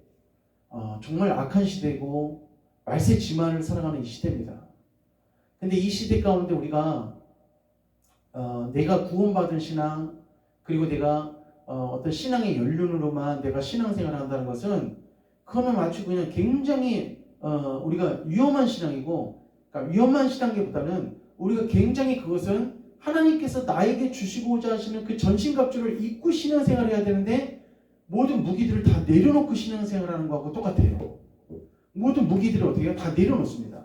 정말 악한 시대고 말세지만을 살아가는 이 시대입니다. 근데 이 시대 가운데 우리가 내가 구원받은 신앙 그리고 내가 어떤 신앙의 연륜으로만 내가 신앙생활을 한다는 것은 그거는 아주 그냥 굉장히 우리가 위험한 신앙이고 그러니까 위험한 신앙기보다는 우리가 굉장히 그것은 하나님께서 나에게 주시고자 하시는 그 전신갑주를 입고 신앙생활을 해야 되는데 모든 무기들을 다 내려놓고 신앙생활하는 거하고 똑같아요. 모든 무기들을 어떻게 해요? 다 내려놓습니다.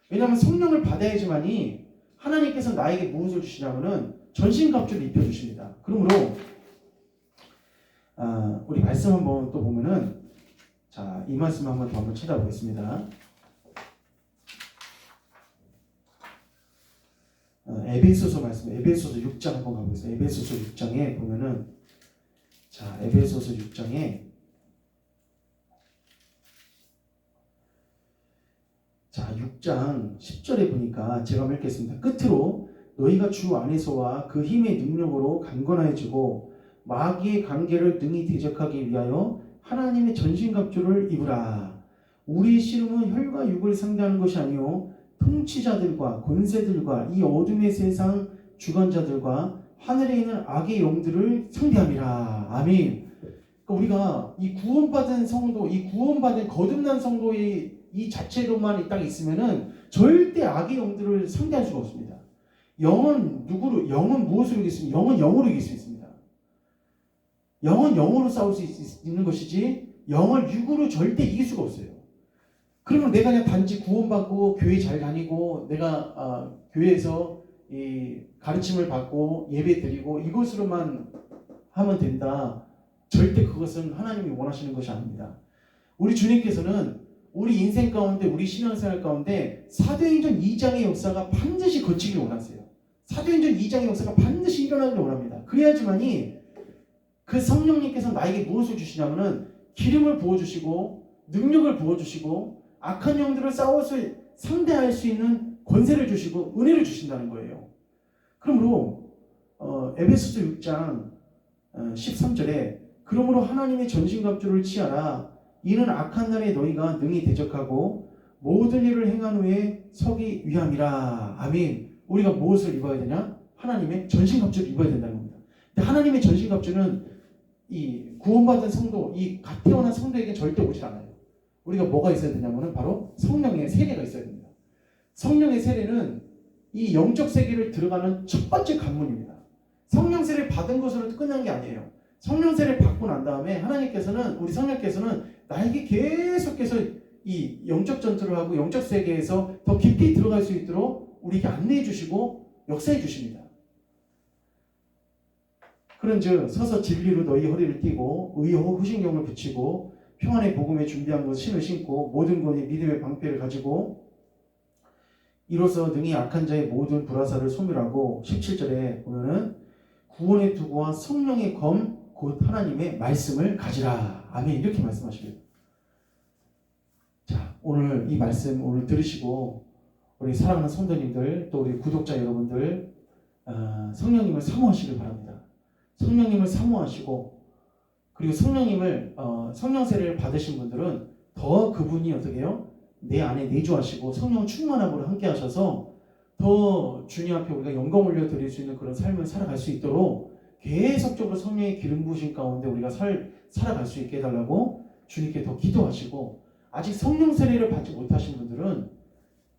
왜냐하면 성령을 받아야지만이 하나님께서 나에게 무엇을 주시냐면은 전신갑주를 입혀주십니다. 그러므로 우리 말씀 한번 또 보면은 자, 이 말씀 한번 더 한번 찾아보겠습니다. 에베소서 말씀, 에베소서 6장 한번 가보겠습니다. 에베소서 6장에 보면은 자, 에베소서 6장에 자, 6장 10절에 보니까 제가 한번 읽겠습니다. 끝으로 너희가 주 안에서와 그 힘의 능력으로 강건해지고 마귀의 관계를 능히 대적하기 위하여 하나님의 전신갑주를 입으라. 우리의 씨름은 혈과 육을 상대하는 것이 아니요 통치자들과 권세들과 이 어둠의 세상 주관자들과 하늘에 있는 악의 영들을 상대함이라. 아멘. 그러니까 우리가 이 구원받은 성도, 이 구원받은 거듭난 성도의 이 자체로만 이 땅에 있으면은 절대 악의 영들을 상대할 수가 없습니다. 영은 무엇으로 이기습니까? 영은 영으로 이길 수 있습니다. 영은 영으로 싸울 수 있는 것이지 영을 육으로 절대 이길 수가 없어요. 그러면 내가 그냥 단지 구원받고 교회 잘 다니고 내가 교회에서 이 가르침을 받고 예배 드리고 이것으로만 하면 된다. 절대 그것은 하나님이 원하시는 것이 아닙니다. 우리 주님께서는 우리 인생 가운데 우리 신앙생활 가운데 사도행전 2장의 역사가 반드시 거치기를 원하세요. 사도행전 2장의 역사가 반드시 일어나기를 원합니다. 그래야지만이 그 성령님께서 나에게 무엇을 주시냐면은 기름을 부어주시고 능력을 부어주시고 악한 영들을 싸워서 상대할 수 있는 권세를 주시고 은혜를 주신다는 거예요. 그러므로 에베소서 6장 13절에 그러므로 하나님의 전신갑주를 취하라. 이는 악한 날에 너희가 능히 대적하고 모든 일을 행한 후에 서기 위함이라. 아멘. 우리가 무엇을 입어야 되냐? 하나님의 전신갑주를 입어야 된다는 겁니다. 근데 하나님의 전신갑주는 이 구원받은 성도, 이 갓 태어난 성도에게 절대 오지 않아요. 우리가 뭐가 있어야 되냐면은 바로 성령의 세례가 있어야 됩니다. 성령의 세례는 이 영적 세계를 들어가는 첫 번째 관문입니다. 성령 세례를 받은 것으로 끝난 게 아니에요. 성령 세례를 받고 난 다음에 하나님께서는 우리 성령께서는 나에게 계속해서 이 영적 전투를 하고 영적 세계에서 더 깊이 들어갈 수 있도록 우리에게 안내해 주시고 역사해 주십니다. 그런즉 서서 진리로 너희 허리를 띠고 의호 후신경을 붙이고 평안의 복음에 준비한 것 신을 신고 모든 권위 믿음의 방패를 가지고 이로써 능히 악한 자의 모든 불화살을 소멸하고 17절에 보면은 구원의 투구와 성령의 검 곧 하나님의 말씀을 가지라. 아멘. 이렇게 말씀하시고요. 자, 오늘 이 말씀 오늘 들으시고 우리 사랑하는 성도님들 또 우리 구독자 여러분들 성령님을 사모하시길 바랍니다. 성령님을 사모하시고 그리고 성령님을 성령 세례를 받으신 분들은 더 그분이 어떻게 해요? 내 안에 내주하시고 성령 충만함으로 함께 하셔서 더 주님 앞에 우리가 영광 올려 드릴 수 있는 그런 삶을 살아갈 수 있도록 계속적으로 성령의 기름 부으신 가운데 우리가 살아갈 수 있게 해달라고 주님께 더 기도하시고, 아직 성령 세례를 받지 못하신 분들은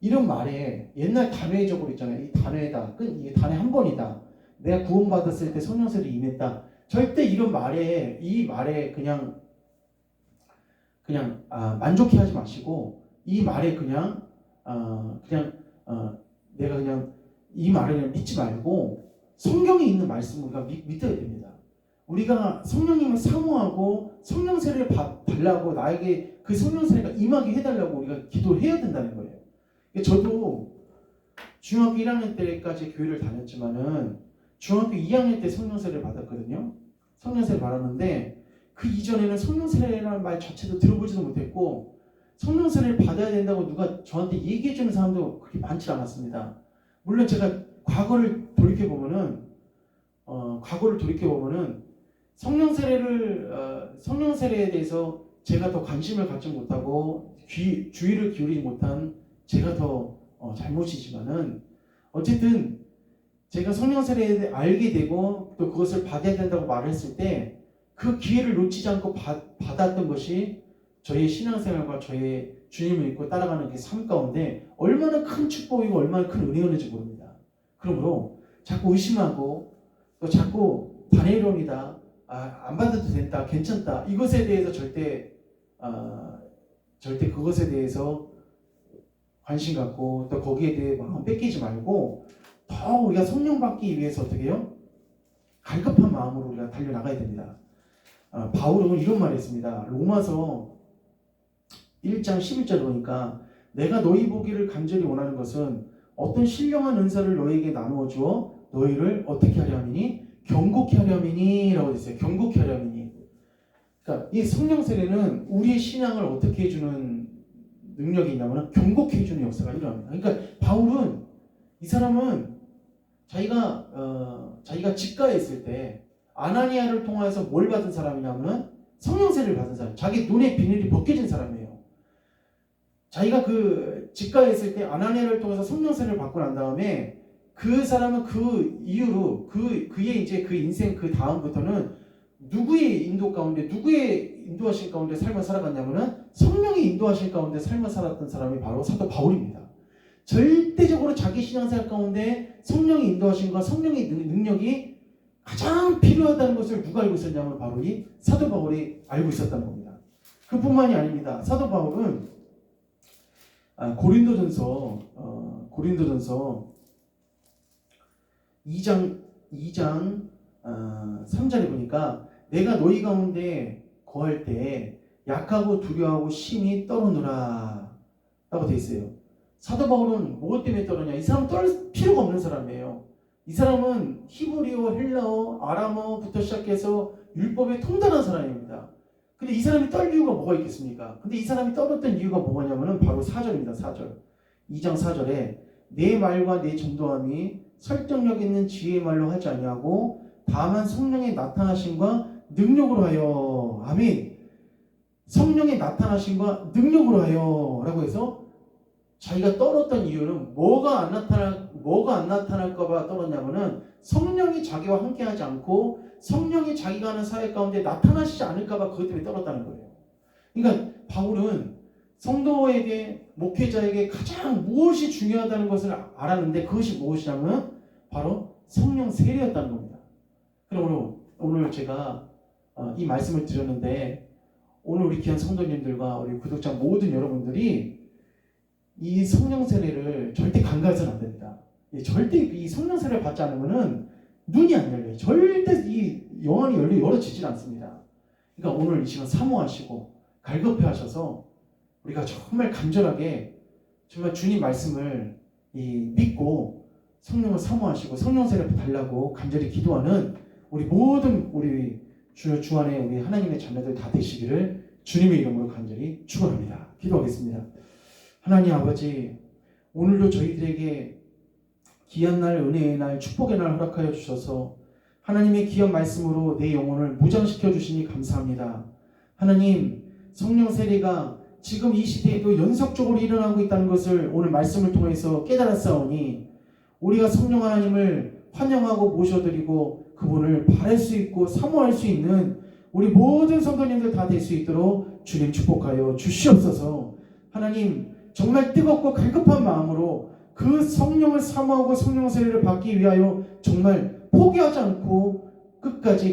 이런 말에 옛날 단회적으로 있잖아요. 이 단회다. 이게 단회 한 번이다. 내가 구원받았을 때 성령 세례 임했다. 절대 이런 말에, 이 말에 그냥 만족해하지 마시고 이 말에 내가 그냥 이 말을 그냥 믿지 말고 성경에 있는 말씀을 우리가 믿어야 됩니다. 우리가 성령님을 사모하고 성령 세례를 달라고 나에게 그 성령 세례가 임하게 해달라고 우리가 기도해야 된다는 거예요. 저도 중학교 1학년 때까지 교회를 다녔지만은 중학교 2학년 때 성령 세례를 받았거든요. 성령 세례를 받았는데 그 이전에는 성령 세례라는 말 자체도 들어보지도 못했고 성령 세례를 받아야 된다고 누가 저한테 얘기해주는 사람도 그렇게 많지 않았습니다. 물론 제가 과거를 돌이켜보면은 성령 세례에 대해서 제가 더 관심을 갖지 못하고 주의를 기울이지 못한 제가 더 잘못이지만은, 어쨌든 제가 성령 세례에 알게 되고 또 그것을 받아야 된다고 말했을 때 그 기회를 놓치지 않고 받았던 것이 저의 신앙생활과 저의 주님을 믿고 따라가는 그 삶 가운데 얼마나 큰 축복이고 얼마나 큰 은혜였는지 모릅니다. 그러므로 자꾸 의심하고 또 자꾸 반의론이다, 안 받아도 된다, 괜찮다, 이것에 대해서 절대 그것에 대해서 관심 갖고 또 거기에 대해 마음 뺏기지 말고 더 우리가 성령 받기 위해서 어떻게 해요? 갈급한 마음으로 우리가 달려나가야 됩니다. 바울은 이런 말을 했습니다. 로마서 1장 11절 보니까 내가 너희 보기를 간절히 원하는 것은 어떤 신령한 은사를 너희에게 나누어 주어 너희를 어떻게 하려 함이니? 경고케 하려 함이니 라고 되어 있어요. 경고케 하려 함이니. 그러니까 이 성령 세례는 우리의 신앙을 어떻게 해주는 능력이 있냐면 경고케 해주는 역사가 일어납니다. 그러니까 바울은, 이 사람은 자기가 직가에 있을 때 아나니아를 통해서 뭘 받은 사람이냐면 성령 세례를 받은 사람, 자기 눈의 비늘이 벗겨진 사람이에요. 자기가 그 직가에 있을 때 아나니아를 통해서 성령 세례를 받고 난 다음에 그 사람은 그 이후로 그의 이제 그 인생 그 다음부터는 누구의 인도 가운데, 누구의 인도하신 가운데 삶을 살아갔냐면은 성령이 인도하신 가운데 삶을 살았던 사람이 바로 사도 바울입니다. 절대적으로 자기 신앙생활 가운데 성령이 인도하신과 성령의 능력이 가장 필요하다는 것을 누가 알고 있었냐면 바로 이 사도 바울이 알고 있었다는 겁니다. 그뿐만이 아닙니다. 사도 바울은 고린도전서 2장 3절에 보니까 내가 너희 가운데 거할 때 약하고 두려워하고 심히 떨어노라 라고 되어 있어요. 사도 바울은 무엇 때문에 떨었냐? 이 사람은 떨 필요가 없는 사람이에요. 이 사람은 히브리어, 헬라어, 아람어부터 시작해서 율법에 통달한 사람입니다. 근데 이 사람이 떨 이유가 뭐가 있겠습니까? 근데 이 사람이 떨었던 이유가 뭐냐면은 바로 4절입니다. 4절. 2장 4절에 내 말과 내 전도함이 설득력 있는 지혜의 말로 하지 아니하고 다만 성령의 나타나심과 능력으로 하여. 아멘. 성령의 나타나심과 능력으로 하여 라고 해서 자기가 떨었던 이유는 뭐가 안 나타날까 봐 떨었냐면은 성령이 자기와 함께하지 않고 성령이 자기가 하는 사회 가운데 나타나시지 않을까 봐 그것 때문에 떨었다는 거예요. 그러니까 바울은 성도에게, 목회자에게 가장 무엇이 중요하다는 것을 알았는데 그것이 무엇이냐면 바로 성령 세례였다는 겁니다. 그러므로 오늘 제가 이 말씀을 드렸는데 오늘 우리 귀한 성도님들과 우리 구독자 모든 여러분들이 이 성령 세례를 절대 간과해서는 안 됩니다. 절대 이 성령 세례를 받지 않으면은 눈이 안 열려요. 절대 이 영안이 열어지질 않습니다. 그러니까 오늘 이 시간 사모하시고 갈급해 하셔서 우리가 정말 간절하게 정말 주님 말씀을 믿고 성령을 사모하시고 성령 세례를 달라고 간절히 기도하는 우리 모든 우리 주 안에 우리 하나님의 자녀들 다 되시기를 주님의 이름으로 간절히 축원합니다. 기도하겠습니다. 하나님 아버지, 오늘도 저희들에게 귀한 날, 은혜의 날, 축복의 날 허락하여 주셔서 하나님의 귀한 말씀으로 내 영혼을 무장시켜 주시니 감사합니다. 하나님, 성령 세례가 지금 이 시대에도 연속적으로 일어나고 있다는 것을 오늘 말씀을 통해서 깨달았사오니 우리가 성령 하나님을 환영하고 모셔드리고 그분을 바랄 수 있고 사모할 수 있는 우리 모든 성도님들 다 될 수 있도록 주님 축복하여 주시옵소서. 하나님, 정말 뜨겁고 갈급한 마음으로 그 성령을 사모하고 성령 세례를 받기 위하여 정말 포기하지 않고 끝까지